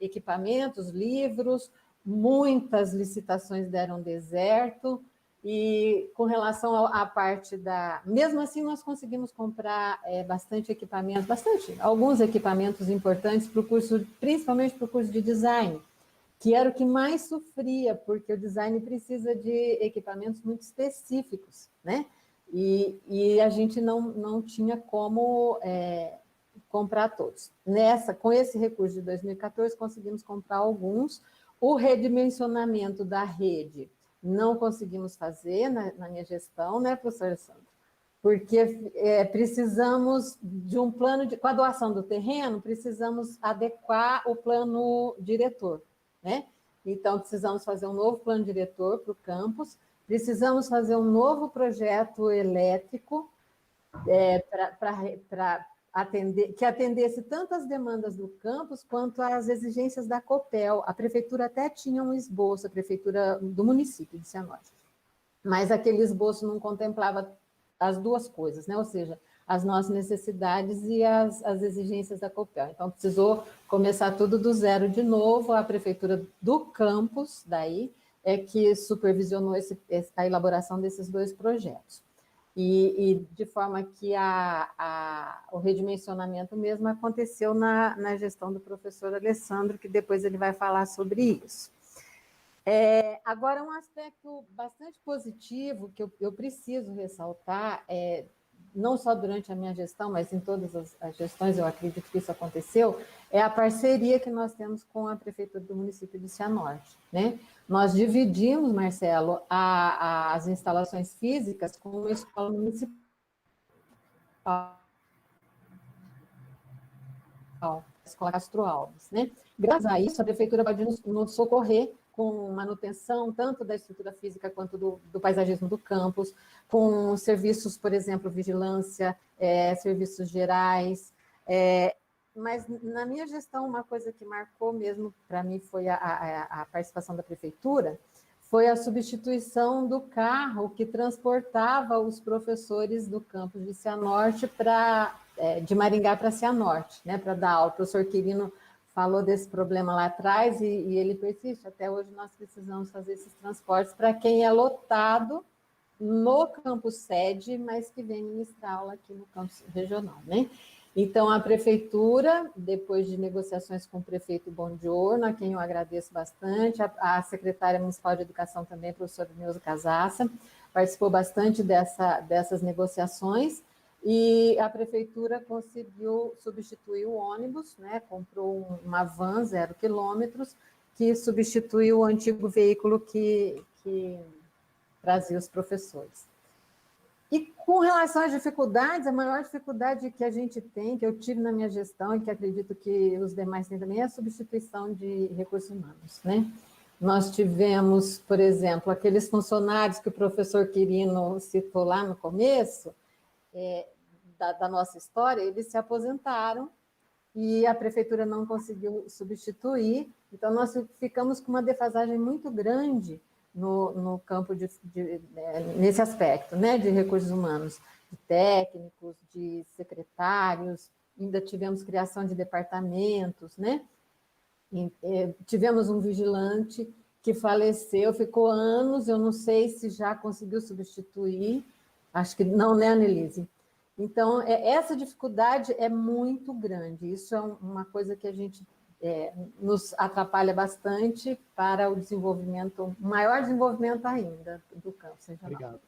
G: equipamentos, livros, muitas licitações deram deserto. E com relação à parte da... Mesmo assim, nós conseguimos comprar bastante equipamento, alguns equipamentos importantes para o curso, principalmente para o curso de design, que era o que mais sofria, porque o design precisa de equipamentos muito específicos, né? E a gente não tinha como comprar todos. Com esse recurso de 2014, conseguimos comprar alguns. O redimensionamento da rede não conseguimos fazer na minha gestão, né, professor Sandro? Porque precisamos de um plano, com a doação do terreno, precisamos adequar o plano diretor, né? Então, precisamos fazer um novo plano diretor para o campus, precisamos fazer um novo projeto elétrico para que atendesse tanto as demandas do campus quanto as exigências da Copel. A prefeitura até tinha um esboço, a prefeitura do município de Cianorte, mas aquele esboço não contemplava as duas coisas, né? Ou seja, as nossas necessidades e as exigências da Copel. Então, precisou começar tudo do zero de novo. A prefeitura do campus, daí, que supervisionou a elaboração desses dois projetos. E de forma que o redimensionamento mesmo aconteceu na gestão do professor Alessandro, que depois ele vai falar sobre isso. Agora, um aspecto bastante positivo que eu preciso ressaltar, não só durante a minha gestão, mas em todas as gestões, eu acredito que isso aconteceu, é a parceria que nós temos com a prefeitura do município de Cianorte, né? Nós dividimos, Marcelo, as instalações físicas com uma escola municipal, a Escola Castro Alves, né? Graças a isso, a prefeitura pode nos socorrer com manutenção tanto da estrutura física quanto do paisagismo do campus, com serviços, por exemplo, vigilância, serviços gerais. Mas na minha gestão, uma coisa que marcou mesmo para mim foi a participação da prefeitura, foi a substituição do carro que transportava os professores do campus de Cianorte de Maringá para Cianorte, né, para dar aula. O professor Quirino falou desse problema lá atrás e ele persiste. Até hoje nós precisamos fazer esses transportes para quem é lotado no campus sede, mas que vem ministrar aula aqui no campus regional, né? Então, a prefeitura, depois de negociações com o prefeito Bongiorno, a quem eu agradeço bastante, a secretária municipal de educação também, a professora Neuza Casassa, participou bastante dessas negociações, e a prefeitura conseguiu substituir o ônibus, né? Comprou uma van 0 quilômetros, que substituiu o antigo veículo que trazia os professores. E com relação às dificuldades, a maior dificuldade que a gente tem, que eu tive na minha gestão e que acredito que os demais têm também, é a substituição de recursos humanos, né? Nós tivemos, por exemplo, aqueles funcionários que o professor Quirino citou lá no começo, da nossa história, eles se aposentaram e a prefeitura não conseguiu substituir, então nós ficamos com uma defasagem muito grande no campo nesse aspecto, né, de recursos humanos, de técnicos, de secretários, ainda tivemos criação de departamentos, né? Tivemos um vigilante que faleceu, ficou anos, eu não sei se já conseguiu substituir, acho que não, né, Annelise? Então, essa dificuldade é muito grande, isso é uma coisa que a gente nos atrapalha bastante para o desenvolvimento, maior desenvolvimento ainda do campus.
A: Obrigado.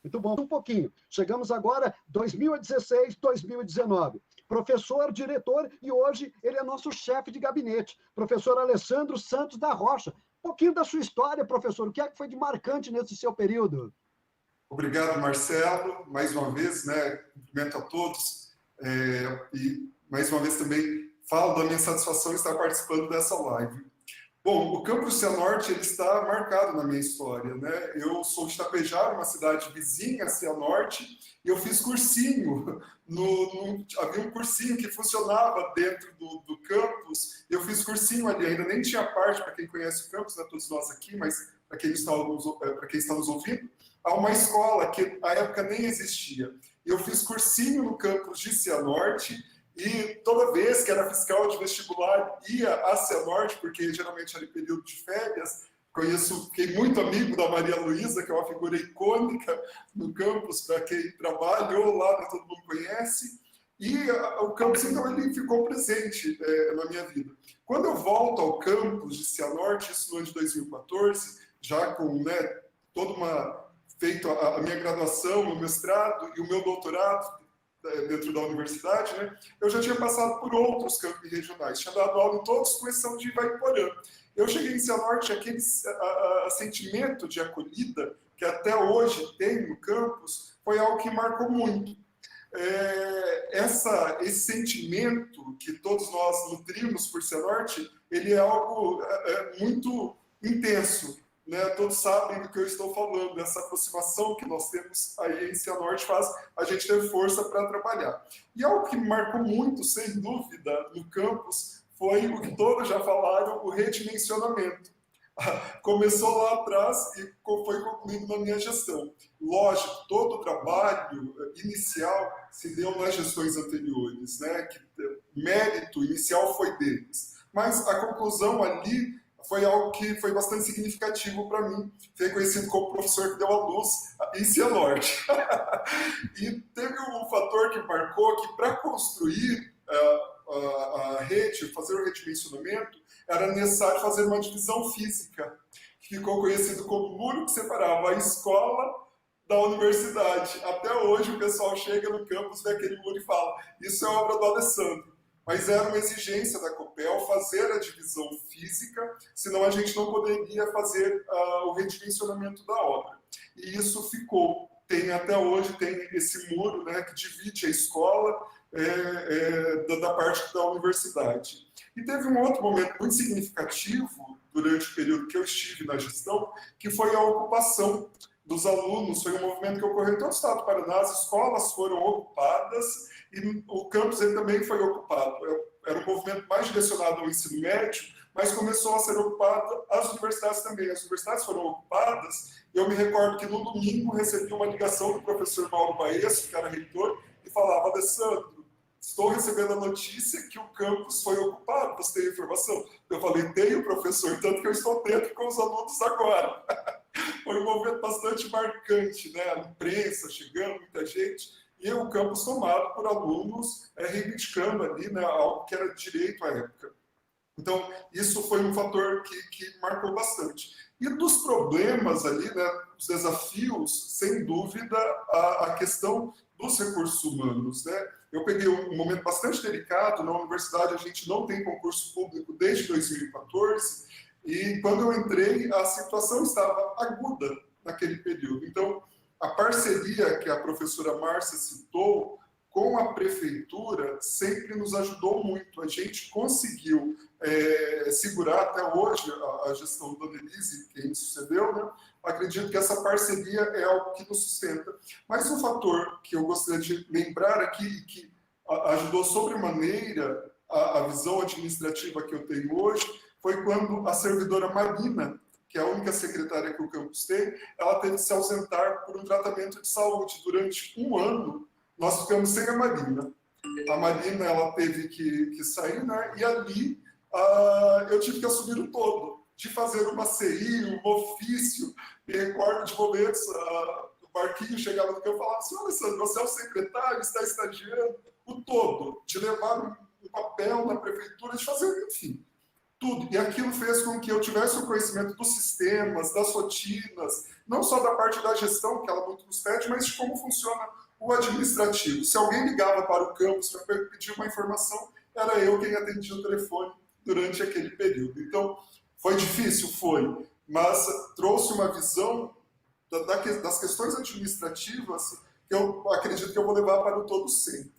A: Muito bom. Um pouquinho. Chegamos agora, 2016, 2019. Professor, diretor, e hoje ele é nosso chefe de gabinete, professor Alessandro Santos da Rocha. Um pouquinho da sua história, professor. O que é que foi de marcante nesse seu período?
H: Obrigado, Marcelo. Mais uma vez, né, cumprimento a todos. E, mais uma vez, também falo da minha satisfação em estar participando dessa live. Bom, o campus Cianorte ele está marcado na minha história, né? Eu sou de Tapejara, uma cidade vizinha a Cianorte, e eu fiz cursinho. Havia um cursinho que funcionava dentro do campus. Eu fiz cursinho ali, ainda nem tinha parte, para quem conhece o campus, né, todos nós aqui, mas para quem está nos ouvindo, há uma escola que à época nem existia. Eu fiz cursinho no campus de Cianorte, e toda vez que era fiscal de vestibular, ia a Cianorte, porque geralmente era em período de férias. Fiquei muito amigo da Maria Luísa, que é uma figura icônica no campus, para quem trabalhou lá, né, todo mundo conhece. E o campus, então, ele ficou presente na minha vida. Quando eu volto ao campus de Cianorte, isso no ano de 2014, já com, né, feito a minha graduação, meu mestrado e o meu doutorado, dentro da universidade, né, eu já tinha passado por outros campos regionais, tinha dado aula em todos, com exceção de Ivaiporã. Eu cheguei em Cianorte, aquele sentimento de acolhida que até hoje tem no campus, foi algo que marcou muito. Esse sentimento que todos nós nutrimos por Cianorte, ele é algo muito intenso. Né, todos sabem do que eu estou falando, essa aproximação que nós temos aí em Cianorte faz a gente ter força para trabalhar. E algo que me marcou muito, sem dúvida, no campus, foi o que todos já falaram, o redimensionamento. Começou lá atrás e foi concluído na minha gestão. Lógico, todo o trabalho inicial se deu nas gestões anteriores, né, que o mérito inicial foi deles. Mas a conclusão ali foi algo que foi bastante significativo para mim. Fui reconhecido como professor que deu a luz em Cianorte. E teve um fator que marcou que para construir a rede, fazer o redimensionamento, era necessário fazer uma divisão física, que ficou conhecido como muro que separava a escola da universidade. Até hoje o pessoal chega no campus, vê aquele muro e fala, isso é obra do Alessandro. Mas era uma exigência da Copel fazer a divisão física, senão a gente não poderia fazer o redimensionamento da obra. E isso ficou. Até hoje tem esse muro, né, que divide a escola da parte da universidade. E teve um outro momento muito significativo durante o período que eu estive na gestão, que foi a ocupação dos alunos. Foi um movimento que ocorreu em todo o estado do Paraná, as escolas foram ocupadas e o campus ele também foi ocupado. Era um movimento mais direcionado ao ensino médio, mas começou a ser ocupado as universidades também. As universidades foram ocupadas. Eu me recordo que no domingo recebi uma ligação do professor Mauro Baesso, que era reitor, e falava, Alessandro, estou recebendo a notícia que o campus foi ocupado, você tem informação? Eu falei, tenho, professor, tanto que eu estou dentro com os alunos agora. Foi um momento bastante marcante, né? A imprensa chegando, muita gente, e o campus tomado por alunos reivindicando ali, né, algo que era direito à época. Então, isso foi um fator que marcou bastante. E dos problemas ali, né, os desafios, sem dúvida, a questão dos recursos humanos, né? Eu peguei um momento bastante delicado, na universidade a gente não tem concurso público desde 2014, e quando eu entrei, a situação estava aguda naquele período. Então, a parceria que a professora Márcia citou com a prefeitura sempre nos ajudou muito. A gente conseguiu segurar até hoje a gestão da Annelise, quem me sucedeu, né? Acredito que essa parceria é algo que nos sustenta. Mas um fator que eu gostaria de lembrar aqui, que ajudou sobremaneira a visão administrativa que eu tenho hoje, foi quando a servidora Marina, que é a única secretária que o campus tem, ela teve que se ausentar por um tratamento de saúde. Durante um ano, nós ficamos sem a Marina. A Marina, ela teve que sair, né? E ali eu tive que assumir o todo, de fazer uma CI, um ofício. Me recordo de momentos, o Marquinhos chegava no campo e falava: senhor Alessandro, você é o secretário, está estagiando, o todo, de levar um papel na prefeitura, de fazer, enfim, tudo. E aquilo fez com que eu tivesse o conhecimento dos sistemas, das rotinas, não só da parte da gestão, que ela muito nos pede, mas de como funciona o administrativo. Se alguém ligava para o campus para pedir uma informação, era eu quem atendia o telefone durante aquele período. Então, foi difícil? Foi, mas trouxe uma visão das questões administrativas que eu acredito que eu vou levar para o todo sempre.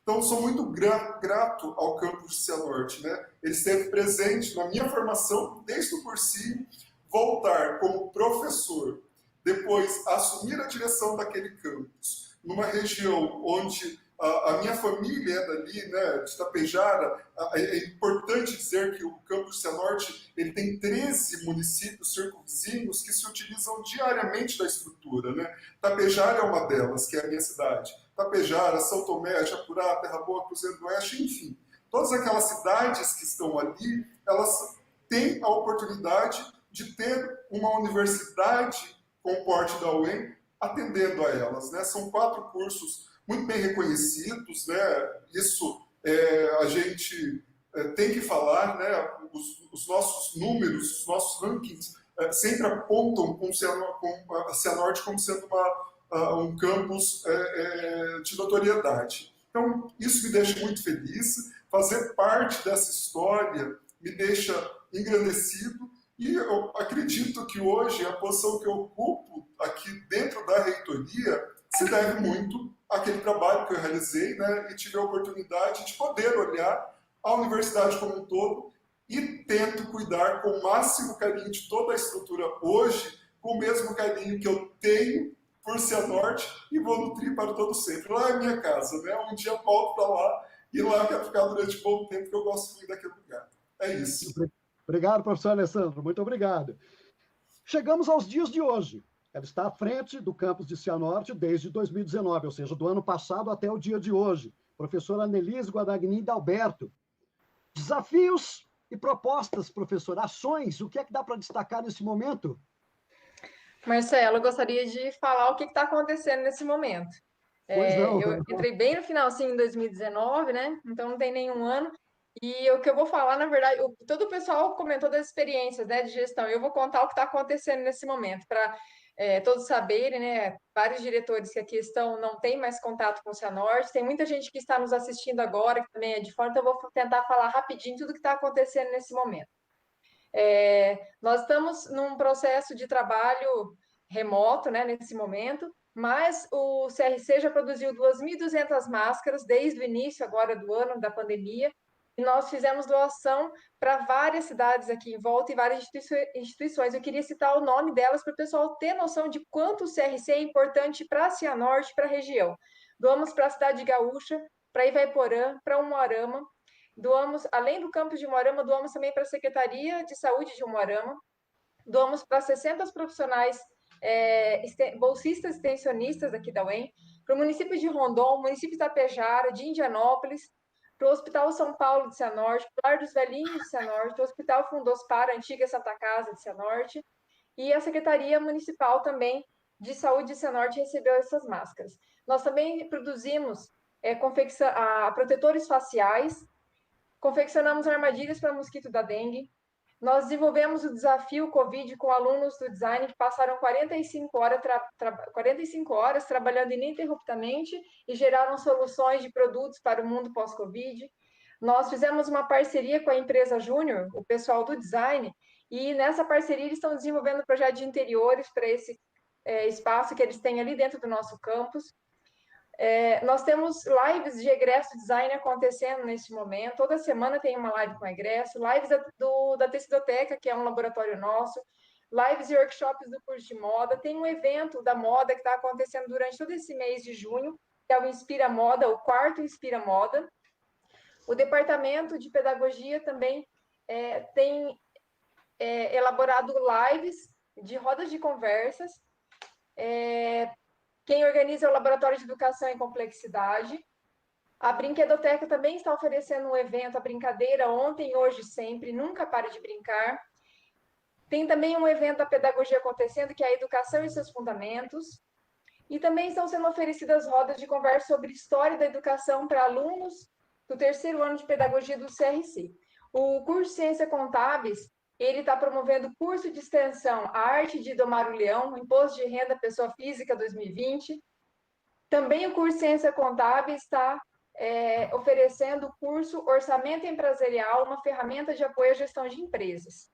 H: Então, sou muito grato ao campus de Cianorte, né? Ele esteve presente na minha formação, desde o cursinho, voltar como professor, depois assumir a direção daquele campus, numa região onde a minha família é dali, né, de Tapejara. É importante dizer que o campus Cianorte ele tem 13 municípios circunvizinhos que se utilizam diariamente da estrutura, né? Tapejara é uma delas, que é a minha cidade. Tapejara, São Tomé, Japurá, Terra Boa, Cruzeiro do Oeste, enfim. Todas aquelas cidades que estão ali, elas têm a oportunidade de ter uma universidade com o porte da UEM atendendo a elas, né? São 4 cursos muito bem reconhecidos, né? Isso a gente tem que falar, né? Os nossos números, os nossos rankings sempre apontam com a Cianorte como sendo um campus de notoriedade. Então, isso me deixa muito feliz. Fazer parte dessa história me deixa engrandecido e eu acredito que hoje a posição que eu ocupo aqui dentro da reitoria se deve muito àquele trabalho que eu realizei, né, e tive a oportunidade de poder olhar a universidade como um todo e tento cuidar com o máximo carinho de toda a estrutura hoje, com o mesmo carinho que eu tenho por Cianorte e vou nutrir para todo sempre. Lá é a minha casa, né? Um dia eu volto para lá e lá eu quero ficar durante pouco tempo, porque eu gosto muito daquele lugar. É isso.
A: Obrigado, professor Alessandro. Muito obrigado. Chegamos aos dias de hoje. Ela está à frente do campus de Cianorte desde 2019, ou seja, do ano passado até o dia de hoje. Professora Annelise Guadagnin Dalberto. Desafios e propostas, professor, ações, o que é que dá para destacar nesse momento?
I: Marcelo, eu gostaria de falar o que está acontecendo nesse momento. Eu entrei bem no finalzinho em 2019, né? Então não tem nenhum ano. E o que eu vou falar, na verdade, todo o pessoal comentou das experiências, né, de gestão. Eu vou contar o que está acontecendo nesse momento, para todos saberem, né? Vários diretores que aqui estão não têm mais contato com o Cianorte. Tem muita gente que está nos assistindo agora, que também é de fora, então eu vou tentar falar rapidinho tudo o que está acontecendo nesse momento. Nós estamos num processo de trabalho remoto, né, nesse momento, mas o CRC já produziu 2.200 máscaras desde o início agora do ano da pandemia, e nós fizemos doação para várias cidades aqui em volta e várias instituições. Eu queria citar o nome delas para o pessoal ter noção de quanto o CRC é importante para a Cianorte, para a região. Doamos para a cidade de Gaúcha, para Ivaiporã, para Umuarama. Doamos, além do campus de Umuarama, doamos também para a Secretaria de Saúde de Umuarama. Doamos para 60 profissionais bolsistas extensionistas aqui da UEM, para o município de Rondon, município de Tapejara, de Indianópolis, para o Hospital São Paulo de Cianorte, para o Lar dos Velhinhos de Cianorte, o Hospital Fundospar, a antiga Santa Casa de Cianorte, e a Secretaria Municipal também de Saúde de Cianorte recebeu essas máscaras. Nós também produzimos protetores faciais, confeccionamos armadilhas para mosquito da dengue. Nós desenvolvemos o desafio Covid com alunos do design que passaram 45 horas trabalhando ininterruptamente e geraram soluções de produtos para o mundo pós-Covid. Nós fizemos uma parceria com a empresa Júnior, o pessoal do design, e nessa parceria eles estão desenvolvendo um projeto de interiores para esse espaço que eles têm ali dentro do nosso campus. Nós temos lives de egresso design acontecendo neste momento. Toda semana tem uma live com egresso, lives da Tecidoteca, que é um laboratório nosso, lives e workshops do curso de moda. Tem um evento da moda que está acontecendo durante todo esse mês de junho, que é o Inspira Moda, o 4º Inspira Moda. O Departamento de Pedagogia também tem elaborado lives de rodas de conversas. Quem organiza é o Laboratório de Educação em Complexidade. A Brinquedoteca também está oferecendo um evento, a brincadeira, ontem, hoje, sempre, nunca pare de brincar. Tem também um evento da pedagogia acontecendo, que é a Educação e seus Fundamentos. E também estão sendo oferecidas rodas de conversa sobre história da educação para alunos do 3º ano de pedagogia do CRC. O curso Ciência Contábeis, ele está promovendo curso de extensão A Arte de Domar o Leão, Imposto de Renda Pessoa Física 2020. Também o curso Ciência Contábeis está oferecendo o curso Orçamento Empresarial, uma ferramenta de apoio à gestão de empresas.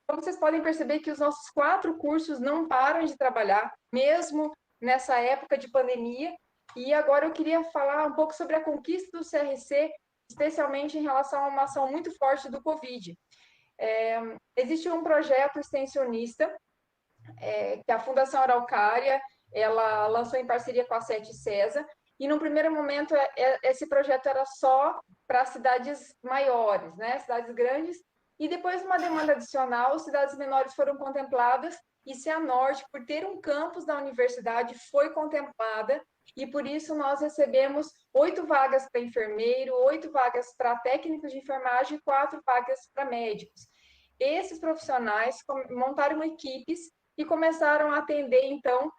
I: Então, vocês podem perceber que os nossos 4 cursos não param de trabalhar, mesmo nessa época de pandemia. E agora eu queria falar um pouco sobre a conquista do CRC, especialmente em relação a uma ação muito forte do Covid. Existe um projeto extensionista que a Fundação Araucária ela lançou em parceria com a Sete César, e no primeiro momento esse projeto era só para cidades maiores, né, cidades grandes, e depois uma demanda adicional, cidades menores foram contempladas, e Cianorte, por ter um campus da universidade, foi contemplada, e por isso nós recebemos 8 vagas para enfermeiro, 8 vagas para técnicos de enfermagem e 4 vagas para médicos. Esses profissionais montaram equipes e começaram a atender, então,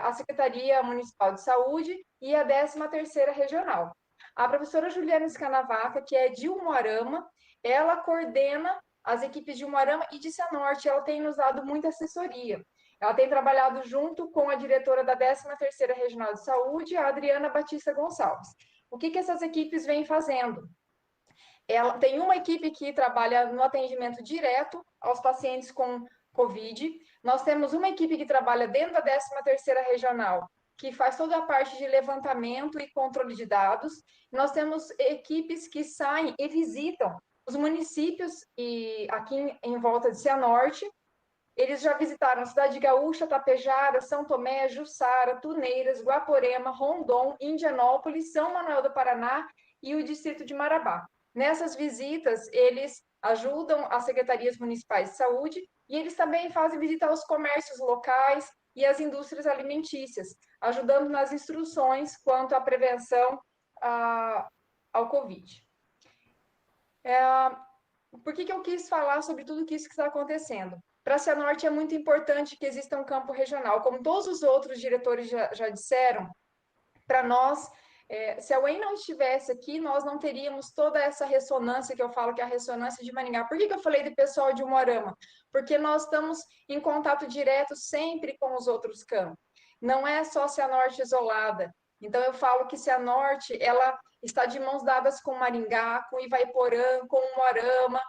I: a Secretaria Municipal de Saúde e a 13ª Regional. A professora Juliana Scanavaca, que é de Umuarama, ela coordena as equipes de Umuarama e de Cianorte, ela tem nos dado muita assessoria. Ela tem trabalhado junto com a diretora da 13ª Regional de Saúde, a Adriana Batista Gonçalves. O que essas equipes vêm fazendo? Ela tem uma equipe que trabalha no atendimento direto aos pacientes com Covid. Nós temos uma equipe que trabalha dentro da 13ª Regional, que faz toda a parte de levantamento e controle de dados. Nós temos equipes que saem e visitam os municípios e aqui em volta de Cianorte. Eles já visitaram a Cidade Gaúcha, Tapejara, São Tomé, Jussara, Tuneiras, Guaporema, Rondon, Indianópolis, São Manuel do Paraná e o distrito de Marabá. Nessas visitas, eles ajudam as secretarias municipais de saúde e eles também fazem visita aos comércios locais e às indústrias alimentícias, ajudando nas instruções quanto à prevenção ao Covid. Por que eu quis falar sobre tudo isso que está acontecendo? Para a Cianorte é muito importante que exista um campo regional. Como todos os outros diretores já disseram, para nós, se a UEM não estivesse aqui, nós não teríamos toda essa ressonância que eu falo, que é a ressonância de Maringá. Por que eu falei do pessoal de Umuarama? Porque nós estamos em contato direto sempre com os outros campos. Não é só Cianorte isolada. Então, eu falo que Cianorte, ela está de mãos dadas com Maringá, com Ivaiporã, com Umuarama.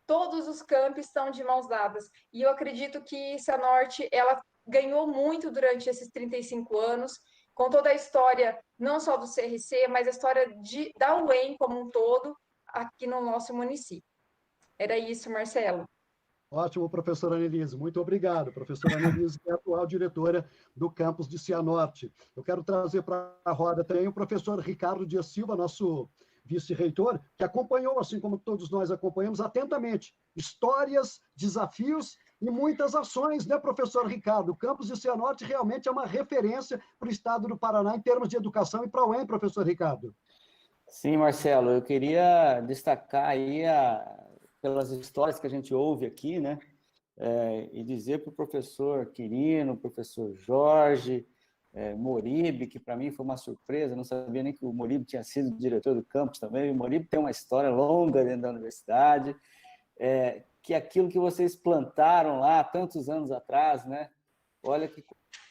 I: Todos os campos estão de mãos dadas. E eu acredito que Cianorte, ela ganhou muito durante esses 35 anos, com toda a história, não só do CRC, mas a história da UEM como um todo, aqui no nosso município. Era isso, Marcelo.
A: Ótimo, professora Anelise. Muito obrigado. Professora Anelise, que é a atual diretora do campus de Cianorte. Eu quero trazer para a roda também o professor Ricardo Dias Silva, nosso vice-reitor, que acompanhou, assim como todos nós acompanhamos, atentamente, histórias, desafios e muitas ações, né, professor Ricardo? O campus de Cianorte realmente é uma referência para o estado do Paraná em termos de educação e para a UEM, professor Ricardo.
J: Sim, Marcelo, eu queria destacar aí pelas histórias que a gente ouve aqui, né, e dizer para o professor Quirino, professor Jorge, Moribe, que para mim foi uma surpresa, não sabia nem que o Moribe tinha sido diretor do campus também. O Moribe tem uma história longa dentro da universidade, que aquilo que vocês plantaram lá tantos anos atrás, né? Olha que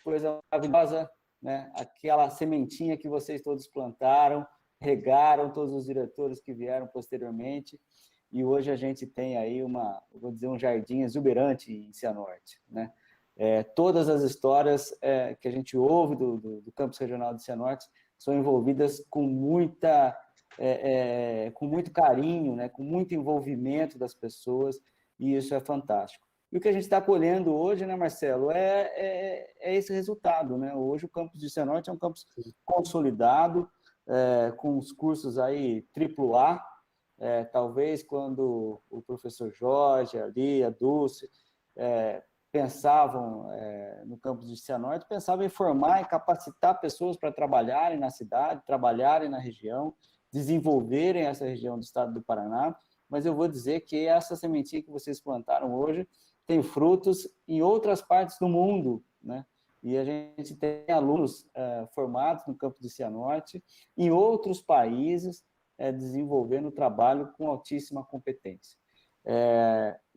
J: coisa maravilhosa, né? Aquela sementinha que vocês todos plantaram, regaram, todos os diretores que vieram posteriormente, e hoje a gente tem aí vou dizer, um jardim exuberante em Cianorte, né? Todas as histórias que a gente ouve do campus regional de Cianorte são envolvidas com muito carinho, né, com muito envolvimento das pessoas, e isso é fantástico. E o que a gente está colhendo hoje, né, Marcelo, é esse resultado, né? Hoje o campus de Cianorte é um campus consolidado, com os cursos aí AAA, talvez quando o professor Jorge, ali, a Dulce, pensavam no campus de Cianorte, pensavam em formar e capacitar pessoas para trabalharem na cidade, trabalharem na região, desenvolverem essa região do estado do Paraná, mas eu vou dizer que essa sementinha que vocês plantaram hoje tem frutos em outras partes do mundo, né? E a gente tem alunos formados no campus de Cianorte, em outros países, desenvolvendo trabalho com altíssima competência.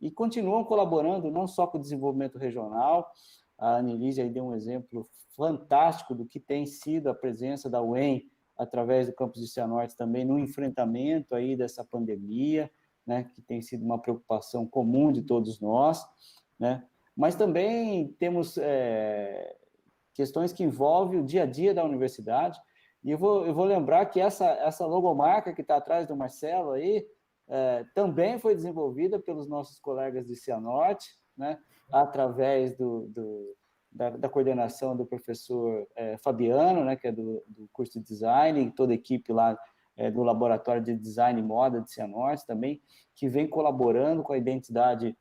J: E continuam colaborando não só com o desenvolvimento regional, a Anelise aí deu um exemplo fantástico do que tem sido a presença da UEM através do campus de Cianorte também no enfrentamento aí dessa pandemia, né, que tem sido uma preocupação comum de todos nós, né, mas também temos questões que envolvem o dia a dia da universidade, e eu vou lembrar que essa logomarca que está atrás do Marcelo aí, também foi desenvolvida pelos nossos colegas de Cianorte, né, através da coordenação do professor Fabiano, né, que é do curso de design, e toda a equipe lá do Laboratório de Design e Moda de Cianorte também, que vem colaborando com a identidade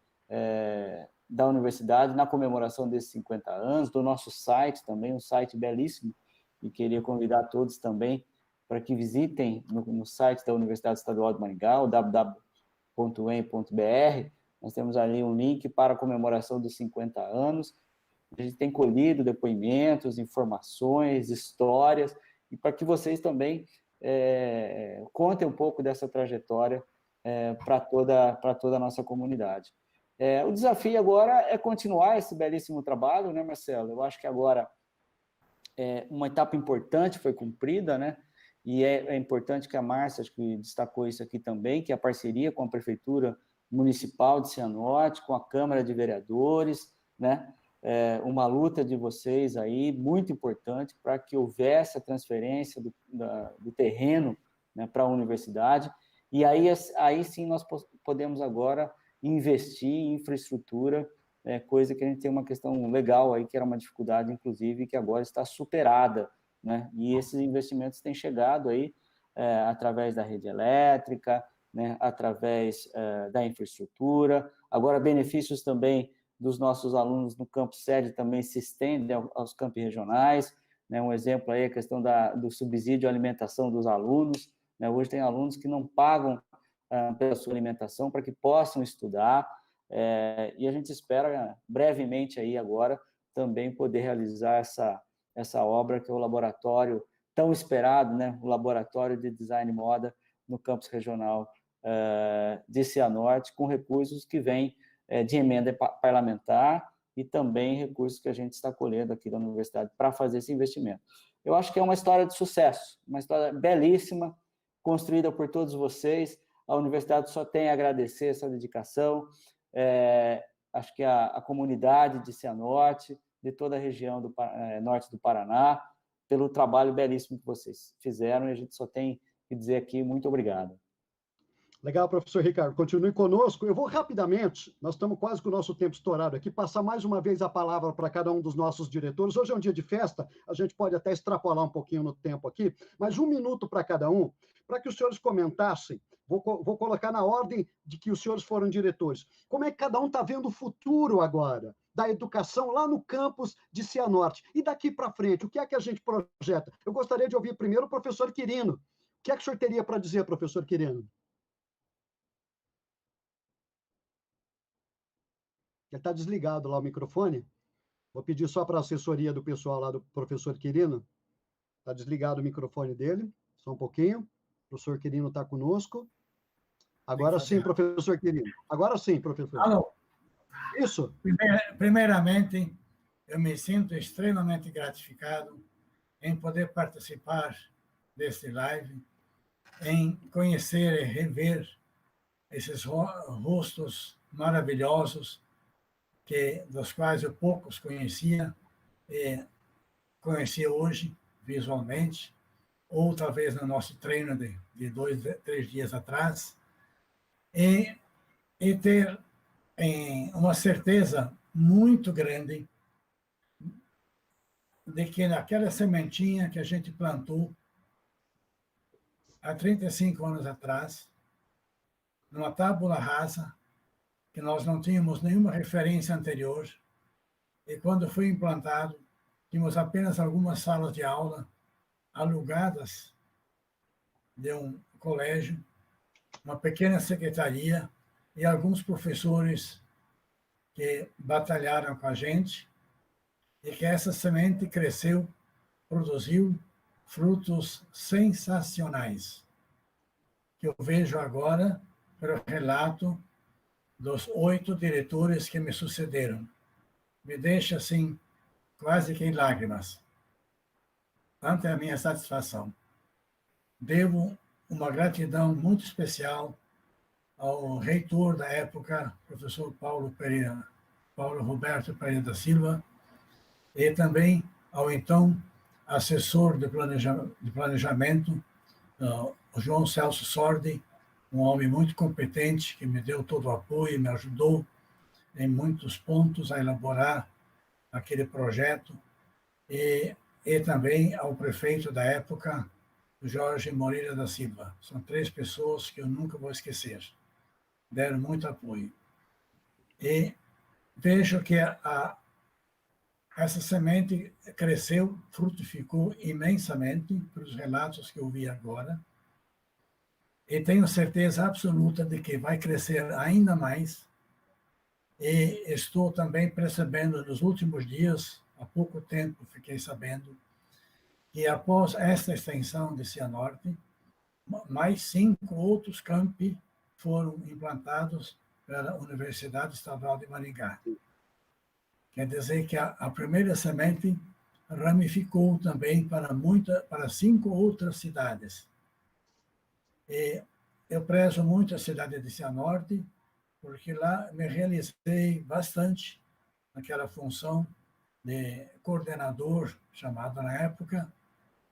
J: da universidade na comemoração desses 50 anos, do nosso site também, um site belíssimo, e queria convidar todos também para que visitem no site da Universidade Estadual de Maringá, o www.uem.br. Nós temos ali um link para a comemoração dos 50 anos. A gente tem colhido depoimentos, informações, histórias, e para que vocês também contem um pouco dessa trajetória para toda a nossa comunidade. O desafio agora é continuar esse belíssimo trabalho, né, Marcelo? Eu acho que agora uma etapa importante foi cumprida, né? E é importante que a Márcia, acho que destacou isso aqui também, que a parceria com a Prefeitura Municipal de Cianorte, com a Câmara de Vereadores, né? Uma luta de vocês aí, muito importante, para que houvesse a transferência do terreno, né, para a universidade, e aí sim nós podemos agora investir em infraestrutura, coisa que a gente tem uma questão legal aí, que era uma dificuldade, inclusive, que agora está superada, né? E esses investimentos têm chegado aí através da rede elétrica, né? Através da infraestrutura. Agora, benefícios também dos nossos alunos no campus sede também se estendem aos campos regionais, né? Um exemplo aí é a questão do subsídio à alimentação dos alunos, né? Hoje tem alunos que não pagam pela sua alimentação para que possam estudar, e a gente espera brevemente aí agora também poder realizar essa obra que é o laboratório tão esperado, né? O Laboratório de Design e Moda no campus regional de Cianorte, com recursos que vêm de emenda parlamentar e também recursos que a gente está colhendo aqui da universidade para fazer esse investimento. Eu acho que é uma história de sucesso, uma história belíssima, construída por todos vocês. A universidade só tem a agradecer essa dedicação. Acho que a comunidade de Cianorte, de toda a região do norte do Paraná, pelo trabalho belíssimo que vocês fizeram, e a gente só tem que dizer aqui muito obrigado.
A: Legal, professor Ricardo, continue conosco. Eu vou rapidamente, nós estamos quase com o nosso tempo estourado aqui, passar mais uma vez a palavra para cada um dos nossos diretores. Hoje é um dia de festa, a gente pode até extrapolar um pouquinho no tempo aqui, mas 1 minuto para cada um, para que os senhores comentassem. Vou colocar na ordem de que os senhores foram diretores. Como é que cada um está vendo o futuro agora da educação lá no campus de Cianorte? E daqui para frente, o que é que a gente projeta? Eu gostaria de ouvir primeiro o professor Quirino. O que é que o senhor teria para dizer, professor Quirino? Ele está desligado lá o microfone. Vou pedir só para a assessoria do pessoal lá do professor Quirino. Está desligado o microfone dele. Só um pouquinho. O professor Quirino está conosco. Agora sim, professor Quirino. Agora sim, professor.
B: Alô.
A: Isso.
B: Primeiramente, eu me sinto extremamente gratificado em poder participar deste live, em conhecer e rever esses rostos maravilhosos dos quais eu poucos conhecia, e conheci hoje, visualmente, ou talvez no nosso treino de 2, 3 dias atrás, e ter uma certeza muito grande de que naquela sementinha que a gente plantou há 35 anos atrás, numa tábula rasa, que nós não tínhamos nenhuma referência anterior, e quando foi implantado, tínhamos apenas algumas salas de aula alugadas de um colégio, uma pequena secretaria e alguns professores que batalharam com a gente, e que essa semente cresceu, produziu frutos sensacionais, que eu vejo agora pelo relato dos 8 diretores que me sucederam. Me deixa, assim, quase que em lágrimas. Tanta é a minha satisfação. Devo uma gratidão muito especial ao reitor da época, professor Paulo Roberto Pereira da Silva, e também ao então assessor de planejamento, o João Celso Sordi, um homem muito competente, que me deu todo o apoio, me ajudou em muitos pontos a elaborar aquele projeto, e também ao prefeito da época, Jorge Moreira da Silva. São 3 pessoas que eu nunca vou esquecer. Deram muito apoio. E vejo que essa semente cresceu, frutificou imensamente, pelos relatos que eu vi agora, e tenho certeza absoluta de que vai crescer ainda mais, e estou também percebendo nos últimos dias, há pouco tempo fiquei sabendo, que após esta extensão de Cianorte, mais 5 outros campi foram implantados pela Universidade Estadual de Maringá. Quer dizer que a primeira semente ramificou também para 5 outras cidades. E eu prezo muito a cidade de Cianorte, porque lá me realizei bastante naquela função de coordenador, chamado na época,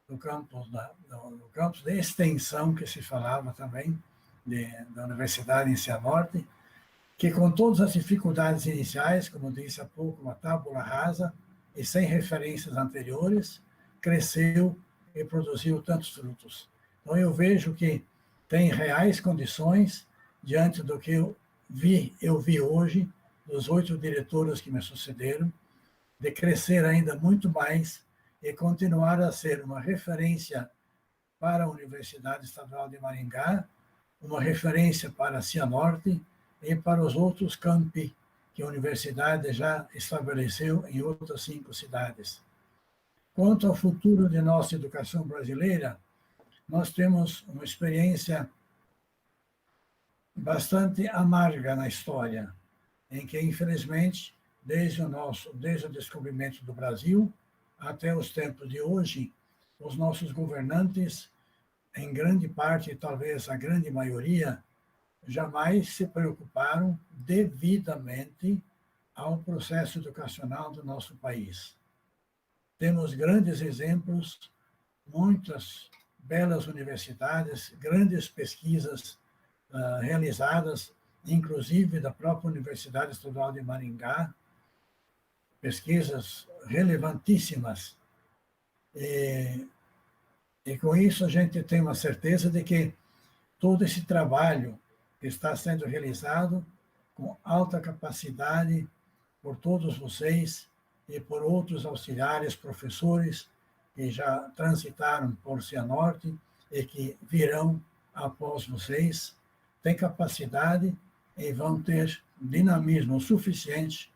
B: do campus de extensão, que se falava também, da Universidade em Cianorte, que com todas as dificuldades iniciais, como disse há pouco, uma tábula rasa e sem referências anteriores, cresceu e produziu tantos frutos. Então eu vejo que tem reais condições, diante do que eu vi hoje, dos 8 diretores que me sucederam, de crescer ainda muito mais e continuar a ser uma referência para a Universidade Estadual de Maringá, uma referência para a Cianorte e para os outros campi que a universidade já estabeleceu em outras 5 cidades. Quanto ao futuro de nossa educação brasileira, nós temos uma experiência bastante amarga na história, em que, infelizmente, desde o descobrimento do Brasil até os tempos de hoje, os nossos governantes, em grande parte, talvez a grande maioria, jamais se preocuparam devidamente ao processo educacional do nosso país. Temos grandes exemplos, muitas belas universidades, grandes pesquisas realizadas, inclusive da própria Universidade Estadual de Maringá, pesquisas relevantíssimas. E com isso a gente tem uma certeza de que todo esse trabalho que está sendo realizado com alta capacidade por todos vocês e por outros auxiliares, professores que já transitaram por Cianorte e que virão após vocês, têm capacidade e vão ter dinamismo suficiente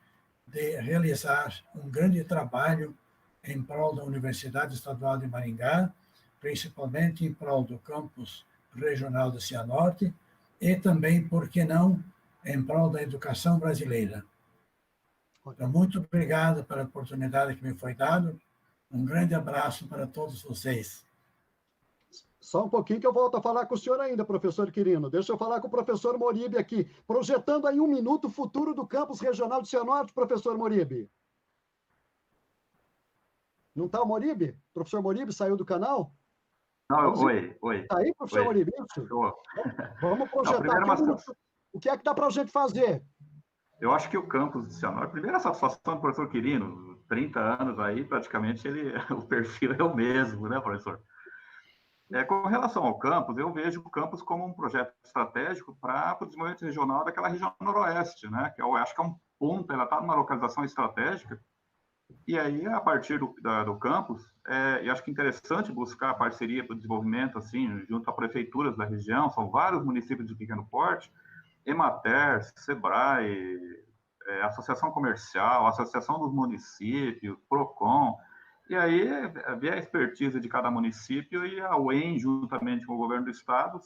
B: de realizar um grande trabalho em prol da Universidade Estadual de Maringá, principalmente em prol do campus regional de Cianorte e também, por que não, em prol da educação brasileira. Então, muito obrigado pela oportunidade que me foi dada. Um grande abraço para todos vocês.
A: Só um pouquinho que eu volto a falar com o senhor ainda, professor Quirino. Deixa eu falar com o professor Moribe aqui. Projetando aí 1 minuto o futuro do campus regional de Cianorte, professor Moribe. Não está o Moribe? O professor Moribe saiu do canal?
C: Não, oi.
A: Está aí, professor Moribe? Isso? Vamos projetar
C: não,
A: o que é que dá para a gente fazer?
C: Eu acho que o campus de Cianorte, primeiro a satisfação do professor Quirino, 30 anos aí, praticamente o perfil é o mesmo, né, professor? Com relação ao campus, eu vejo o campus como um projeto estratégico para o desenvolvimento regional daquela região noroeste, né? Que eu acho que é um ponto, ela está numa localização estratégica, e aí, a partir do campus, eu acho que é interessante buscar parceria para o desenvolvimento, assim, junto a prefeituras da região, são vários municípios de pequeno porte, Emater, Sebrae, Associação Comercial, Associação dos Municípios, PROCON, e aí ver a expertise de cada município e a UEM, juntamente com o governo do estado,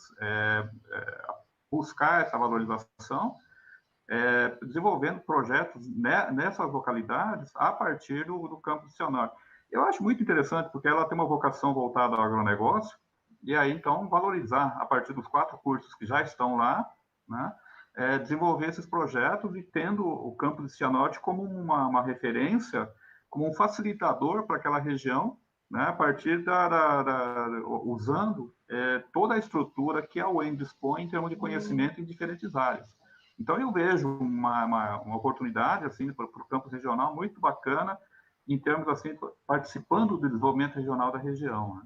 C: buscar essa valorização, desenvolvendo projetos nessas localidades a partir do campus do Cianorte. Eu acho muito interessante, porque ela tem uma vocação voltada ao agronegócio, e aí, então, valorizar, a partir dos 4 cursos que já estão lá, né, desenvolver esses projetos e tendo o campus de Cianorte como uma referência, como um facilitador para aquela região, né, a partir usando toda a estrutura que a UEM dispõe em termos de conhecimento em diferentes áreas. Então, eu vejo uma oportunidade assim, para o campus regional muito bacana, em termos assim, participando do desenvolvimento regional da região. Né?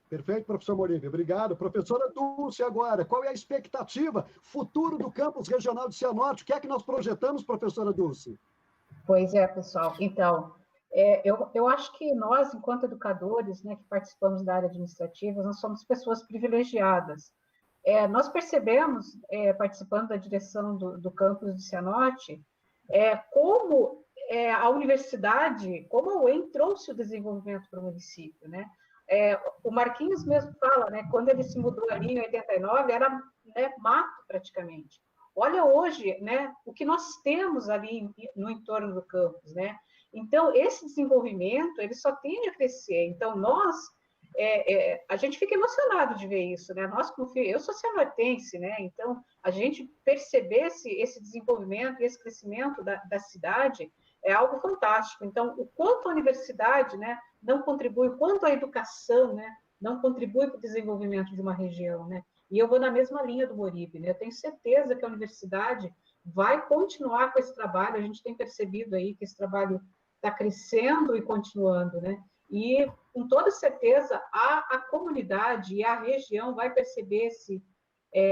A: Perfeito, professor Moribe. Obrigado. Professora Dulce, agora, qual é a expectativa, futuro do campus regional de Cianorte? O que é que nós projetamos, professora Dulce?
D: Pois é, pessoal. Então, eu acho que nós, enquanto educadores, né, que participamos da área administrativa, nós somos pessoas privilegiadas. Nós percebemos, participando da direção do campus de Cianorte, como a universidade, como a UEM trouxe o desenvolvimento para o município, né? O Marquinhos mesmo fala, né, quando ele se mudou ali em 89, era, né, mato praticamente. Olha hoje, né, o que nós temos ali no entorno do campus, né? Então, esse desenvolvimento, ele só tende a crescer. Então, nós... a gente fica emocionado de ver isso, né? Eu sou cianortense, né? Então, a gente perceber esse desenvolvimento, esse crescimento da cidade é algo fantástico. Então, o quanto a universidade, né, não contribui, o quanto a educação, né, não contribui para o desenvolvimento de uma região, né? E eu vou na mesma linha do Moribe, né? Eu tenho certeza que a universidade vai continuar com esse trabalho. A gente tem percebido aí que esse trabalho está crescendo e continuando, né? E, com toda certeza, a comunidade e a região vai perceber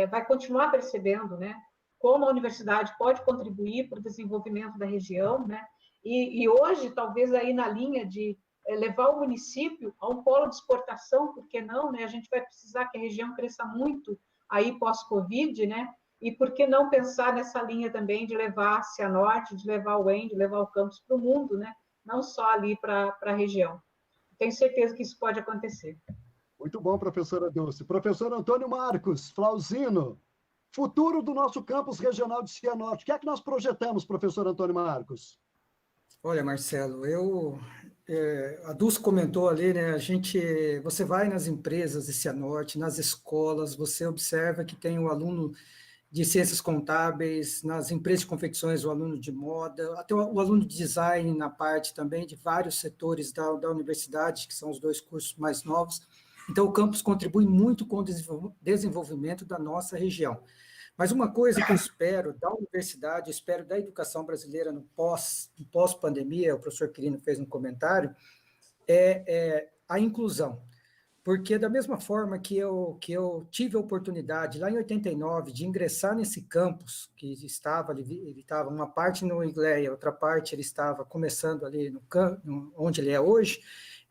D: vai continuar percebendo, né, como a universidade pode contribuir para o desenvolvimento da região, né? E hoje, talvez aí na linha de levar o município a um polo de exportação, por que não, né? A gente vai precisar que a região cresça muito aí pós-Covid, né? E por que não pensar nessa linha também de levar a Cianorte, de levar o UEM, de levar o campus para o mundo, né? Não só ali para a região. Tenho certeza que isso pode acontecer.
A: Muito bom, professora Dulce. Professor Antônio Marcos Flauzino, futuro do nosso campus regional de Cianorte. O que é que nós projetamos, professor Antônio Marcos?
E: Olha, Marcelo, a Dulce comentou ali, né? Você vai nas empresas de Cianorte, nas escolas, você observa que tem o aluno de ciências contábeis, nas empresas de confecções, o aluno de moda, até o aluno de design na parte também de vários setores da universidade, que são os 2 cursos mais novos. Então, o campus contribui muito com o desenvolvimento da nossa região. Mas uma coisa que eu espero da universidade, eu espero da educação brasileira no pós-pandemia, o professor Quirino fez um comentário, é a inclusão. Porque da mesma forma que eu tive a oportunidade, lá em 89, de ingressar nesse campus, que ele estava uma parte no IGLEA, outra parte ele estava começando ali onde ele é hoje,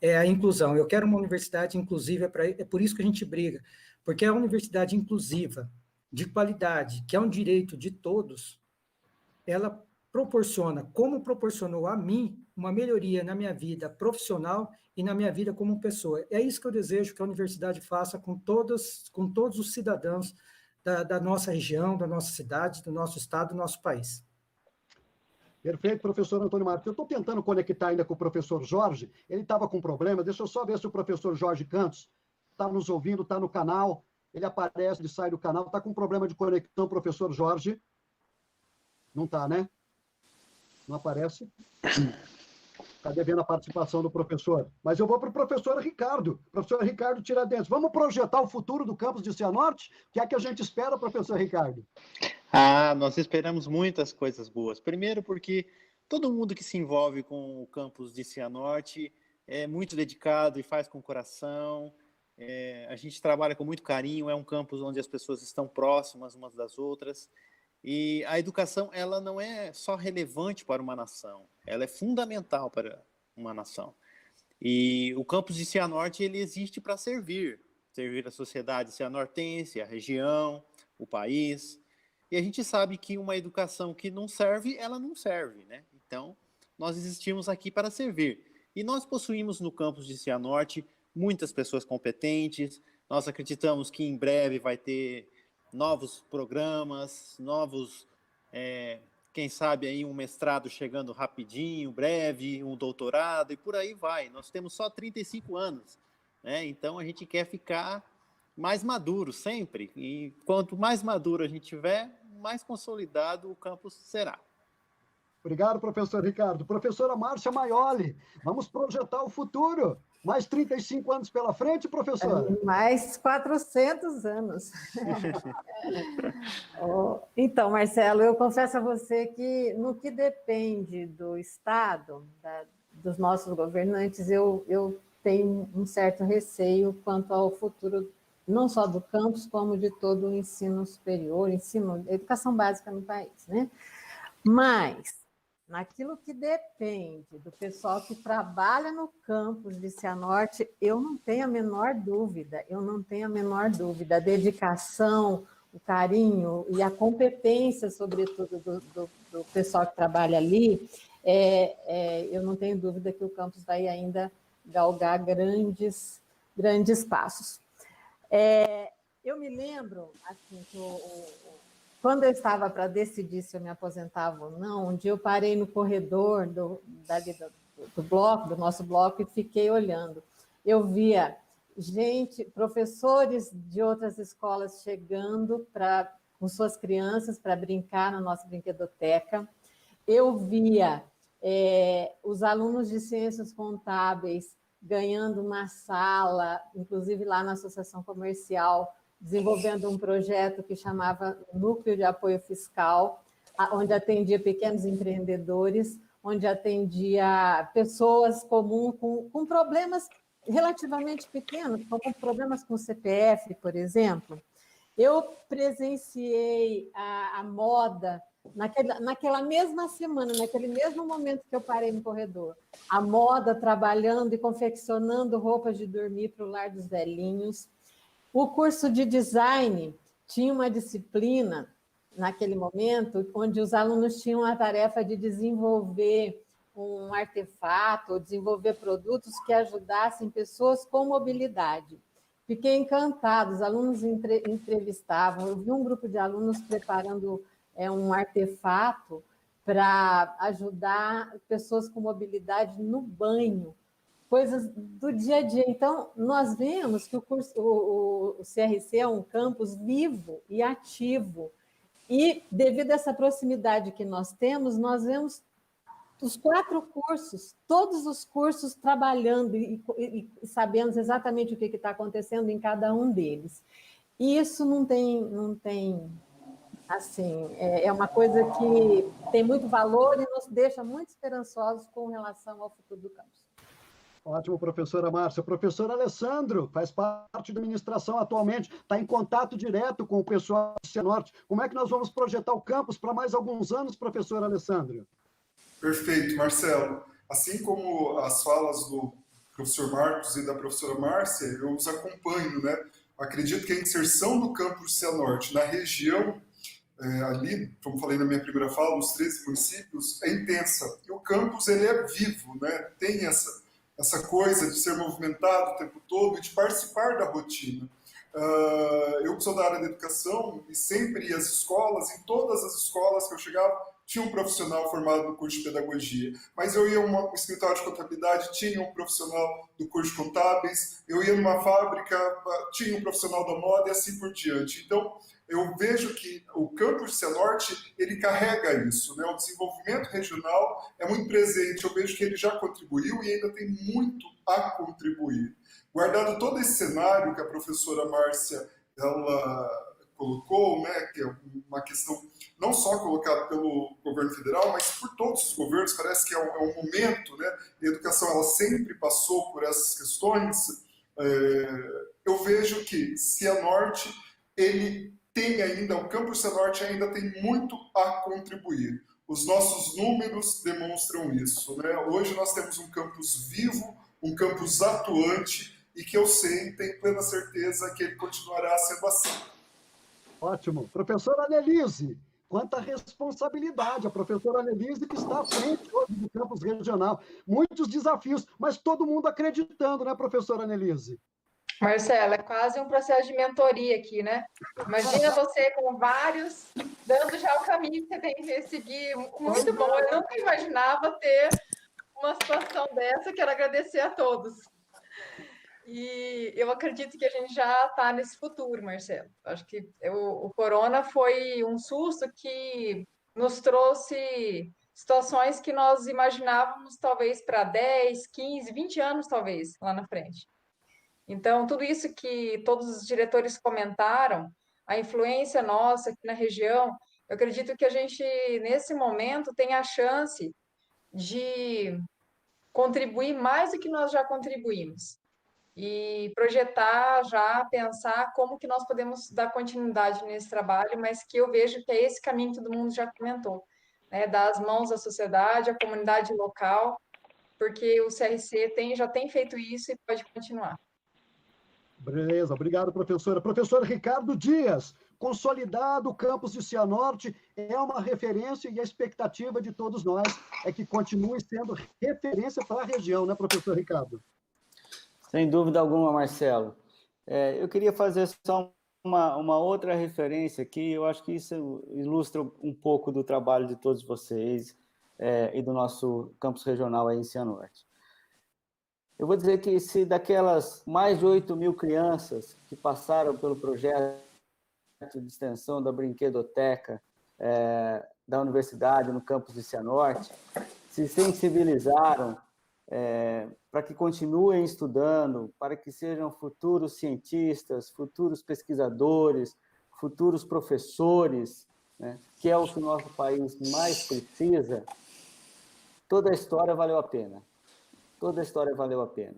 E: é a inclusão. Eu quero uma universidade inclusiva, é por isso que a gente briga, porque a universidade inclusiva, de qualidade, que é um direito de todos, ela proporciona, como proporcionou a mim, uma melhoria na minha vida profissional e na minha vida como pessoa. É isso que eu desejo que a universidade faça com todos os cidadãos da nossa região, da nossa cidade, do nosso estado, do nosso país.
A: Perfeito, professor Antônio Marcos. Eu estou tentando conectar ainda com o professor Jorge, ele estava com problema, deixa eu só ver se o professor Jorge Cantos está nos ouvindo, está no canal, ele aparece, ele sai do canal, está com problema de conexão, professor Jorge? Não está, né? Não aparece? Está devendo a participação do professor. Mas eu vou para o professor Ricardo. Professor Ricardo Tiradentes. Vamos projetar o futuro do campus de Cianorte? O que é que a gente espera, professor Ricardo?
F: Nós esperamos muitas coisas boas. Primeiro porque todo mundo que se envolve com o campus de Cianorte é muito dedicado e faz com coração. A gente trabalha com muito carinho, é um campus onde as pessoas estão próximas umas das outras. E a educação, ela não é só relevante para uma nação, ela é fundamental para uma nação. E o campus de Cianorte, ele existe para servir a sociedade cianortense, a região, o país. E a gente sabe que uma educação que não serve, ela não serve, né? Então, nós existimos aqui para servir. E nós possuímos no campus de Cianorte muitas pessoas competentes, nós acreditamos que em breve vai ter novos programas, quem sabe aí um mestrado chegando rapidinho, breve, um doutorado e por aí vai. Nós temos só 35 anos, né? Então a gente quer ficar mais maduro sempre, e quanto mais maduro a gente tiver, mais consolidado o campus será.
A: Obrigado, professor Ricardo. Professora Márcia Maioli, vamos projetar o futuro. Mais 35 anos pela frente, professora?
G: Mais 400 anos. Então, Marcelo, eu confesso a você que no que depende do Estado, dos nossos governantes, eu tenho um certo receio quanto ao futuro, não só do campus, como de todo o ensino superior, educação básica no país, né? Mas, naquilo que depende do pessoal que trabalha no campus de Cianorte, eu não tenho a menor dúvida, a dedicação, o carinho e a competência, sobretudo, do pessoal que trabalha ali, eu não tenho dúvida que o campus vai ainda galgar grandes passos. Eu me lembro, assim, que quando eu estava para decidir se eu me aposentava ou não, um dia eu parei no corredor do nosso bloco, e fiquei olhando. Eu via professores de outras escolas chegando com suas crianças para brincar na nossa brinquedoteca. Eu via os alunos de ciências contábeis ganhando uma sala, inclusive lá na Associação Comercial, desenvolvendo um projeto que chamava Núcleo de Apoio Fiscal, onde atendia pequenos empreendedores, onde atendia pessoas comuns com problemas relativamente pequenos, como problemas com CPF, por exemplo. Eu presenciei a moda naquela mesma semana, naquele mesmo momento que eu parei no corredor, a moda trabalhando e confeccionando roupas de dormir para o lar dos velhinhos. O curso de design tinha uma disciplina, naquele momento, onde os alunos tinham a tarefa de desenvolver um artefato, ou desenvolver produtos que ajudassem pessoas com mobilidade. Fiquei encantada, os alunos entrevistavam, eu vi um grupo de alunos preparando um artefato para ajudar pessoas com mobilidade no banho, coisas do dia a dia. Então, nós vemos que o CRC é um campus vivo e ativo, e devido a essa proximidade que nós vemos os 4 cursos, todos os cursos trabalhando e sabemos exatamente o que está acontecendo em cada um deles. E isso não tem assim, é uma coisa que tem muito valor e nos deixa muito esperançosos com relação ao futuro do campus.
A: Ótimo, professora Márcia. Professor Alessandro, faz parte da administração atualmente, está em contato direto com o pessoal do Cianorte. Como é que nós vamos projetar o campus para mais alguns anos, professor Alessandro?
H: Perfeito, Marcelo. Assim como as falas do professor Marcos e da professora Márcia, eu os acompanho, né? Acredito que a inserção do campus Cianorte na região, ali, como falei na minha primeira fala, nos 13 municípios, é intensa. E o campus, ele é vivo, né? Tem essa coisa de ser movimentado o tempo todo e de participar da rotina. Eu sou da área da educação e sempre ia às escolas, em todas as escolas que eu chegava, tinha um profissional formado no curso de pedagogia, mas eu ia a um escritório de contabilidade, tinha um profissional do curso de contábeis, eu ia numa fábrica, tinha um profissional da moda e assim por diante. Então, eu vejo que o campus de Cianorte, ele carrega isso, né? O desenvolvimento regional é muito presente, eu vejo que ele já contribuiu e ainda tem muito a contribuir. Guardado todo esse cenário que a professora Márcia colocou, né, que é uma questão não só colocada pelo governo federal, mas por todos os governos, parece que é um momento, né, a educação ela sempre passou por essas questões, eu vejo que Cianorte, ele tem ainda, o campus Cianorte ainda tem muito a contribuir. Os nossos números demonstram isso, né? Hoje nós temos um campus vivo, um campus atuante, e que eu sei, tenho plena certeza que ele continuará sendo assim.
A: Ótimo. Professora Annelise, quanta responsabilidade. A professora Annelise que está à frente hoje do campus regional. Muitos desafios, mas todo mundo acreditando, né, professora Annelise?
I: Marcelo, é quase um processo de mentoria aqui, né? Imagina você com vários, dando já o caminho que você tem que seguir. Muito bom. Eu nunca imaginava ter uma situação dessa. Quero agradecer a todos. E eu acredito que a gente já está nesse futuro, Marcelo. Acho que o corona foi um susto que nos trouxe situações que nós imaginávamos talvez para 10, 15, 20 anos, talvez, lá na frente. Então, tudo isso que todos os diretores comentaram, a influência nossa aqui na região, eu acredito que a gente, nesse momento, tem a chance de contribuir mais do que nós já contribuímos. E projetar já, pensar como que nós podemos dar continuidade nesse trabalho, mas que eu vejo que é esse caminho que todo mundo já comentou, né? Dar as mãos à sociedade, à comunidade local, porque o CRC já tem feito isso e pode continuar.
A: Beleza, obrigado, professora. Professor Ricardo Dias, consolidado o campus de Cianorte, é uma referência e a expectativa de todos nós é que continue sendo referência para a região, né, professor Ricardo?
J: Sem dúvida alguma, Marcelo. Eu queria fazer só uma outra referência aqui, eu acho que isso ilustra um pouco do trabalho de todos vocês e do nosso campus regional aí em Cianorte. Eu vou dizer que se daquelas mais de 8.000 crianças que passaram pelo projeto de extensão da brinquedoteca da universidade no campus de Cianorte, se sensibilizaram para que continuem estudando, para que sejam futuros cientistas, futuros pesquisadores, futuros professores, né, que é o que o nosso país mais precisa, toda a história valeu a pena. Toda a história valeu a pena.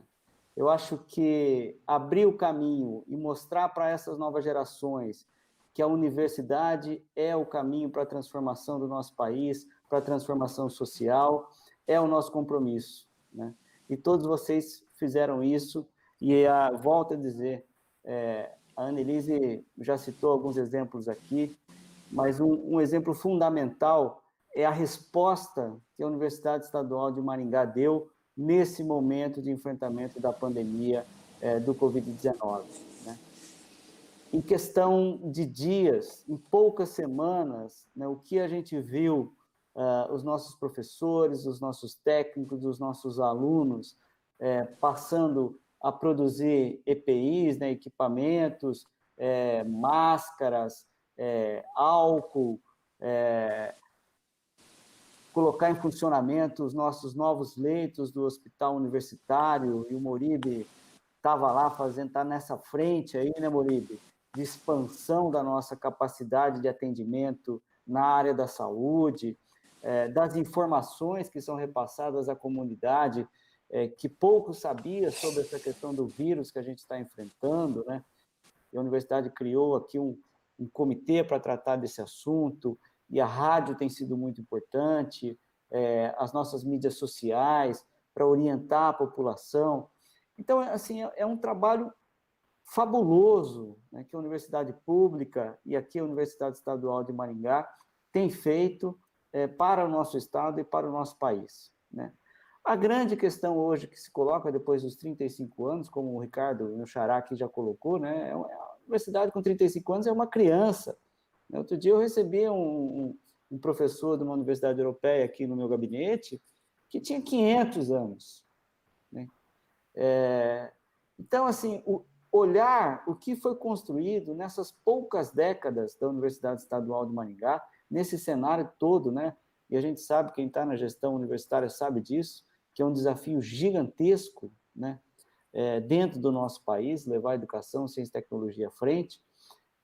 J: Eu acho que abrir o caminho e mostrar para essas novas gerações que a universidade é o caminho para a transformação do nosso país, para a transformação social, é o nosso compromisso, né? E todos vocês fizeram isso, e volto a dizer, a Annelise já citou alguns exemplos aqui, mas um exemplo fundamental é a resposta que a Universidade Estadual de Maringá deu nesse momento de enfrentamento da pandemia do Covid-19, né? Em questão de dias, em poucas semanas, né, o que a gente viu, os nossos professores, os nossos técnicos, os nossos alunos passando a produzir EPIs, né, equipamentos, máscaras, álcool, colocar em funcionamento os nossos novos leitos do hospital universitário, e o Moribe estava lá está nessa frente aí, né, Moribe, de expansão da nossa capacidade de atendimento na área da saúde, das informações que são repassadas à comunidade, que pouco sabia sobre essa questão do vírus que a gente está enfrentando, né? E a universidade criou aqui um comitê para tratar desse assunto, e a rádio tem sido muito importante, as nossas mídias sociais, para orientar a população. Então, assim, é um trabalho fabuloso, né, que a Universidade Pública e aqui a Universidade Estadual de Maringá tem feito para o nosso estado e para o nosso país, né? A grande questão hoje que se coloca depois dos 35 anos, como o Ricardo, meu xará aqui já colocou, né, a universidade com 35 anos é uma criança. Outro dia eu recebi um professor de uma universidade europeia aqui no meu gabinete que tinha 500 anos, né? Então, assim, olhar o que foi construído nessas poucas décadas da Universidade Estadual de Maringá, nesse cenário todo, né? E a gente sabe, quem está na gestão universitária sabe disso, que é um desafio gigantesco, né? Dentro do nosso país, levar a educação, ciência e tecnologia à frente,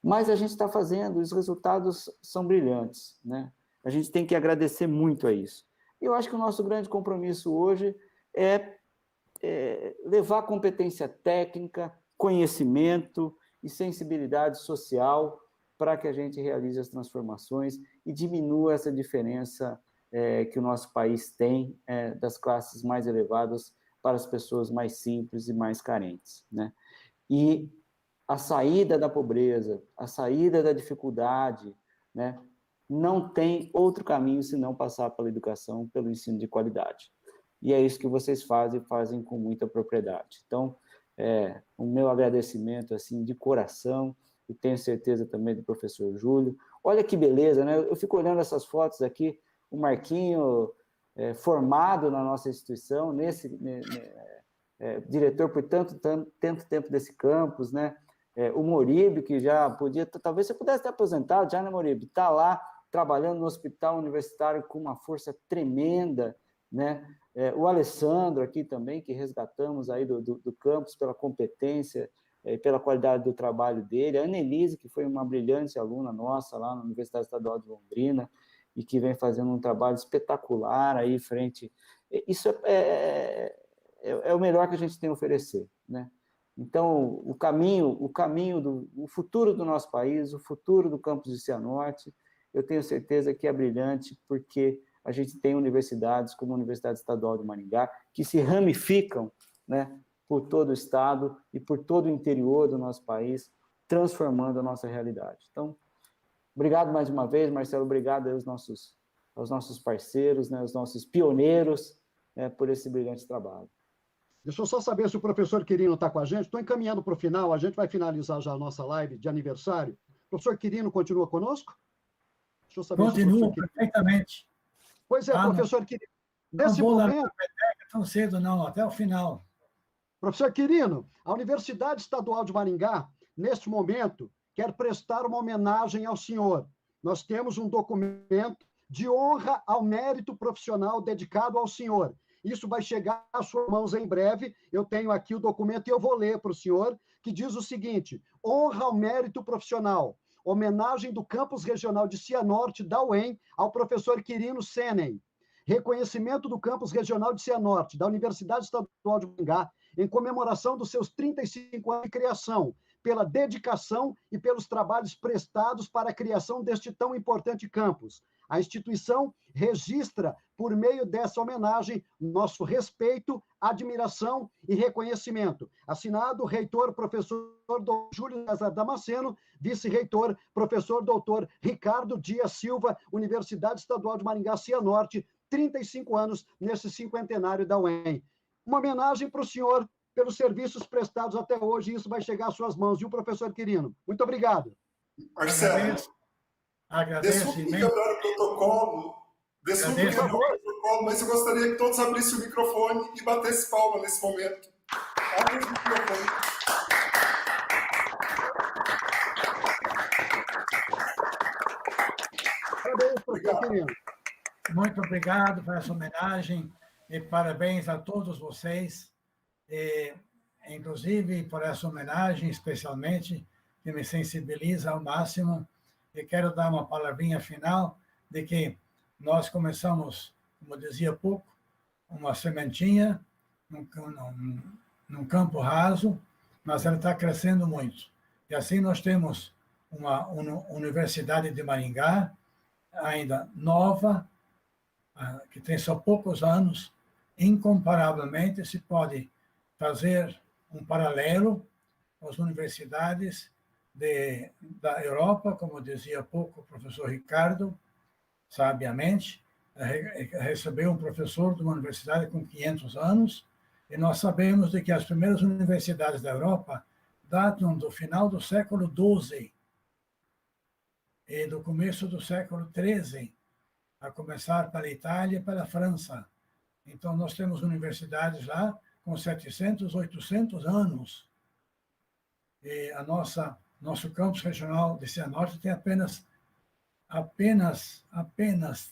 J: mas a gente está fazendo, os resultados são brilhantes, né? A gente tem que agradecer muito a isso. E eu acho que o nosso grande compromisso hoje é levar competência técnica, conhecimento e sensibilidade social para que a gente realize as transformações e diminua essa diferença que o nosso país tem das classes mais elevadas para as pessoas mais simples e mais carentes, né? E a saída da pobreza, a saída da dificuldade, né, não tem outro caminho senão passar pela educação, pelo ensino de qualidade. E é isso que vocês fazem com muita propriedade. Então, o meu agradecimento, assim, de coração, e tenho certeza também do professor Júlio. Olha que beleza, né? Eu fico olhando essas fotos aqui, o Marquinho, formado na nossa instituição, diretor por tanto tempo desse campus, né? O Moribe, que já podia, talvez você pudesse ter aposentado já, né, Moribe? Está lá trabalhando no hospital universitário com uma força tremenda, né? O Alessandro aqui também, que resgatamos aí do campus pela competência e pela qualidade do trabalho dele. A Annelise, que foi uma brilhante aluna nossa lá na Universidade Estadual de Londrina e que vem fazendo um trabalho espetacular aí frente... Isso é o melhor que a gente tem a oferecer, né? Então, o futuro do nosso país, o futuro do campus de Cianorte, eu tenho certeza que é brilhante, porque a gente tem universidades como a Universidade Estadual de Maringá, que se ramificam, né, por todo o estado e por todo o interior do nosso país, transformando a nossa realidade. Então, obrigado mais uma vez, Marcelo, obrigado aos nossos parceiros, né, aos nossos pioneiros, né, por esse brilhante trabalho.
A: Deixa eu só saber se o professor Quirino está com a gente. Estou encaminhando para o final, a gente vai finalizar já a nossa live de aniversário. O professor Quirino continua conosco? Deixa eu saber
B: Continua perfeitamente.
A: Pois é, professor Quirino.
B: Nesse momento... Não tão cedo, não, até o final.
A: Professor Quirino, a Universidade Estadual de Maringá, neste momento, quer prestar uma homenagem ao senhor. Nós temos um documento de honra ao mérito profissional dedicado ao senhor. Isso vai chegar às suas mãos em breve. Eu tenho aqui o documento e eu vou ler para o senhor, que diz o seguinte: honra ao mérito profissional. Homenagem do Campus Regional de Cianorte, da UEM, ao professor Quirino Senen. Reconhecimento do Campus Regional de Cianorte, da Universidade Estadual de Maringá, em comemoração dos seus 35 anos de criação, pela dedicação e pelos trabalhos prestados para a criação deste tão importante campus. A instituição registra, por meio dessa homenagem, nosso respeito, admiração e reconhecimento. Assinado, reitor, professor Dr. Júlio César Damasceno, vice-reitor, professor Dr. Ricardo Dias Silva, Universidade Estadual de Maringá, Cianorte, 35 anos nesse cinquentenário da UEM. Uma homenagem para o senhor pelos serviços prestados até hoje, e isso vai chegar às suas mãos, viu, professor Quirino? Muito obrigado.
H: Marcelo, desculpe quebrar o protocolo, mas eu gostaria que todos abrissem o microfone e batessem palma nesse momento. Abre o microfone.
A: Parabéns, professor Quirino.
B: Muito obrigado por essa homenagem e parabéns a todos vocês, inclusive por essa homenagem, especialmente, que me sensibiliza ao máximo. E quero dar uma palavrinha final de que nós começamos, como dizia há pouco, uma sementinha num campo raso, mas ela está crescendo muito. E assim nós temos uma Universidade de Maringá, ainda nova, que tem só poucos anos, incomparavelmente se pode fazer um paralelo com as universidades da Europa, como dizia há pouco o professor Ricardo, sabiamente, recebeu um professor de uma universidade com 500 anos, e nós sabemos de que as primeiras universidades da Europa datam do final do século XII e do começo do século XIII, a começar pela Itália e pela França. Então, nós temos universidades lá com 700, 800 anos. E nosso campus regional de Cianorte tem apenas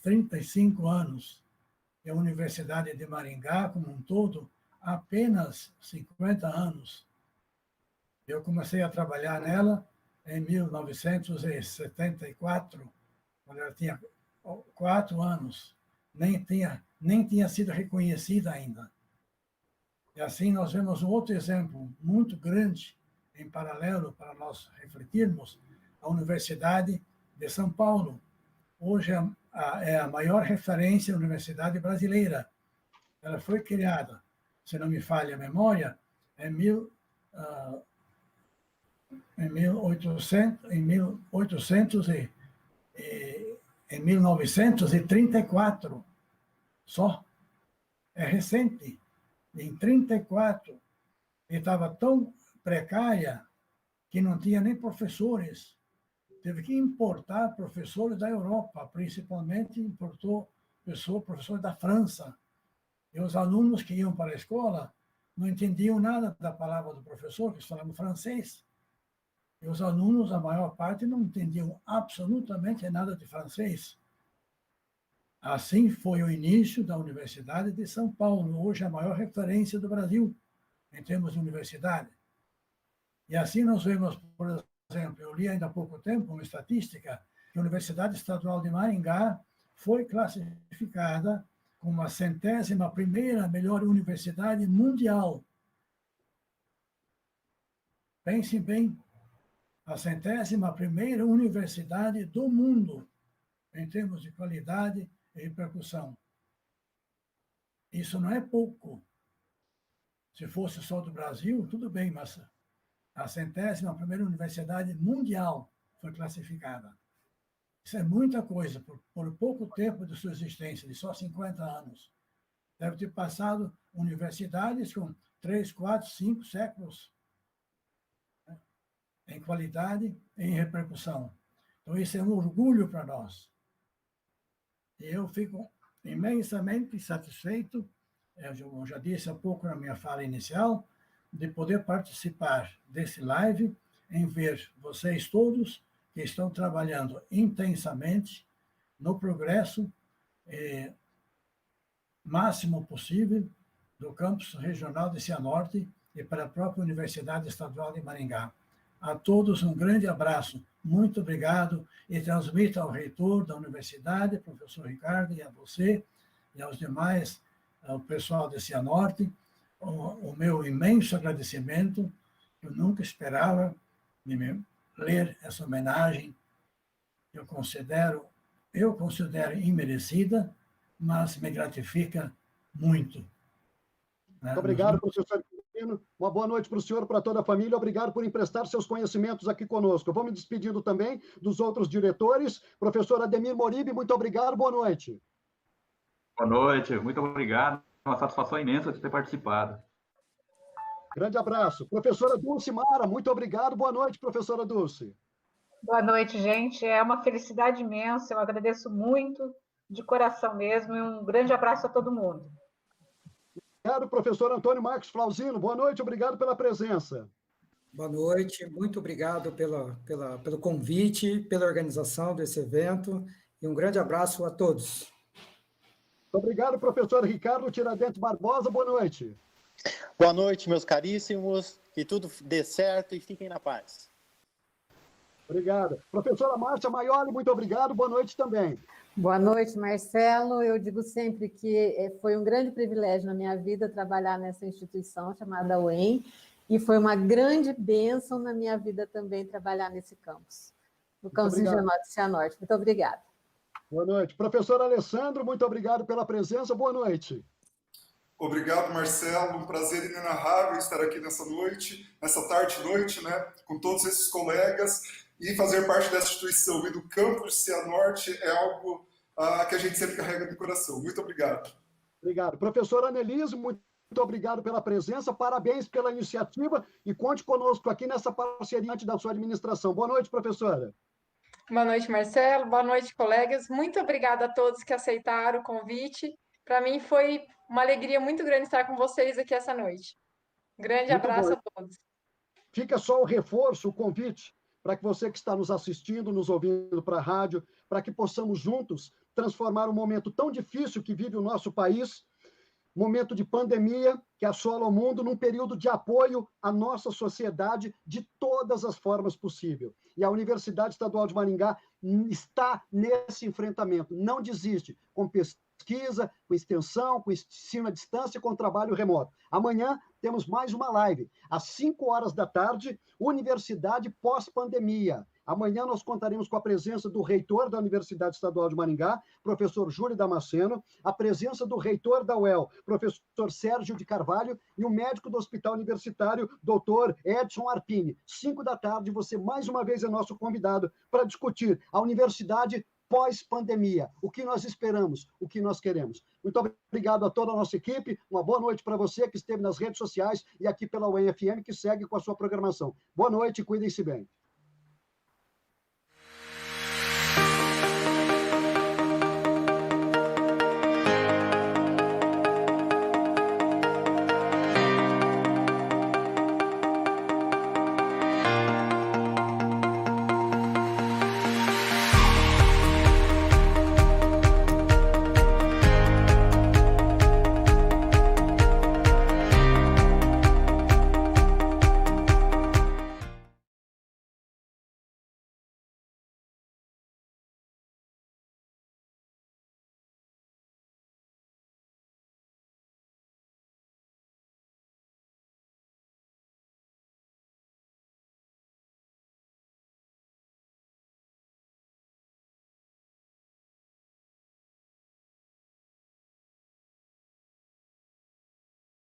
B: 35 anos. E a Universidade de Maringá, como um todo, apenas 50 anos. Eu comecei a trabalhar nela em 1974, quando ela tinha 4 anos. Nem tinha sido reconhecida ainda. E assim nós vemos um outro exemplo muito grande, em paralelo, para nós refletirmos, a Universidade de São Paulo. Hoje é a maior referência universidade brasileira. Ela foi criada, se não me falha a memória, em 1934, só. É recente, em 34. E estava tão precária que não tinha nem professores. Teve que importar professores da Europa, principalmente importou professores da França. E os alunos que iam para a escola não entendiam nada da palavra do professor, que falavam francês. E os alunos, a maior parte, não entendiam absolutamente nada de francês. Assim foi o início da Universidade de São Paulo, hoje a maior referência do Brasil, em termos de universidade. E assim nós vemos, por exemplo, eu li ainda há pouco tempo uma estatística, que a Universidade Estadual de Maringá foi classificada como a 101ª melhor universidade mundial. Pensem bem, a 101ª universidade do mundo, em termos de qualidade e repercussão. Isso não é pouco. Se fosse só do Brasil, tudo bem, mas a 101ª universidade mundial foi classificada. Isso é muita coisa, por pouco tempo de sua existência, de só 50 anos. Deve ter passado universidades com 3, 4, 5 séculos, né, em qualidade e em repercussão. Então, isso é um orgulho para nós. E eu fico imensamente satisfeito, eu já disse há pouco na minha fala inicial, de poder participar desse live, em ver vocês todos que estão trabalhando intensamente no progresso máximo possível do campus regional de Cianorte e para a própria Universidade Estadual de Maringá. A todos um grande abraço, muito obrigado, e transmito ao reitor da universidade, professor Ricardo, e a você, e aos demais, ao pessoal de Cianorte, o meu imenso agradecimento. Eu nunca esperava ler essa homenagem. Eu considero imerecida, mas me gratifica muito.
A: Muito obrigado, professor Quirino. Uma boa noite para o senhor, para toda a família. Obrigado por emprestar seus conhecimentos aqui conosco. Eu vou me despedindo também dos outros diretores. Professor Ademir Moribe, muito obrigado. Boa noite.
C: Boa noite, muito obrigado. É uma satisfação imensa de ter participado.
A: Grande abraço. Professora Dulce Mara, muito obrigado. Boa noite, professora Dulce.
D: Boa noite, gente. É uma felicidade imensa. Eu agradeço muito, de coração mesmo, e um grande abraço a todo mundo.
A: Obrigado, professor Antônio Marcos Flauzino. Boa noite, obrigado pela presença.
E: Boa noite, muito obrigado pelo convite, pela organização desse evento, e um grande abraço a todos.
A: Obrigado, professor Ricardo Tiradentes Barbosa. Boa noite.
F: Boa noite, meus caríssimos. Que tudo dê certo e fiquem na paz.
A: Obrigado. Professora Márcia Maioli, muito obrigado. Boa noite também.
G: Boa noite, Marcelo. Eu digo sempre que foi um grande privilégio na minha vida trabalhar nessa instituição chamada UEM, e foi uma grande bênção na minha vida também trabalhar nesse campus, no campus regional de Cianorte. Muito obrigada.
A: Boa noite. Professor Alessandro, muito obrigado pela presença. Boa noite.
H: Obrigado, Marcelo. Um prazer inenarrável estar aqui nessa noite, nessa tarde e noite, né, com todos esses colegas, e fazer parte dessa instituição e do campus de Cianorte é algo que a gente sempre carrega no coração. Muito obrigado.
A: Obrigado. Professor Anelise, muito obrigado pela presença, parabéns pela iniciativa e conte conosco aqui nessa parceria da sua administração. Boa noite, professora.
I: Boa noite, Marcelo. Boa noite, colegas. Muito obrigada a todos que aceitaram o convite. Para mim foi uma alegria muito grande estar com vocês aqui essa noite. Grande abraço a todos.
A: Fica só o reforço, o convite, para que você que está nos assistindo, nos ouvindo para a rádio, para que possamos juntos transformar um momento tão difícil que vive o nosso país, momento de pandemia que assola o mundo, num período de apoio à nossa sociedade de todas as formas possíveis. E a Universidade Estadual de Maringá está nesse enfrentamento, não desiste, com pesquisa, pesquisa, com extensão, com ensino à distância, com trabalho remoto. Amanhã temos mais uma live, às 5 horas da tarde, Universidade pós-pandemia. Amanhã nós contaremos com a presença do reitor da Universidade Estadual de Maringá, professor Júlio Damasceno, a presença do reitor da UEL, professor Sérgio de Carvalho, e o médico do Hospital Universitário, doutor Edson Arpini. 5 da tarde, você mais uma vez é nosso convidado para discutir a universidade pós-pandemia, o que nós esperamos, o que nós queremos. Muito obrigado a toda a nossa equipe, uma boa noite para você que esteve nas redes sociais e aqui pela UEM-FM, que segue com a sua programação. Boa noite, cuidem-se bem.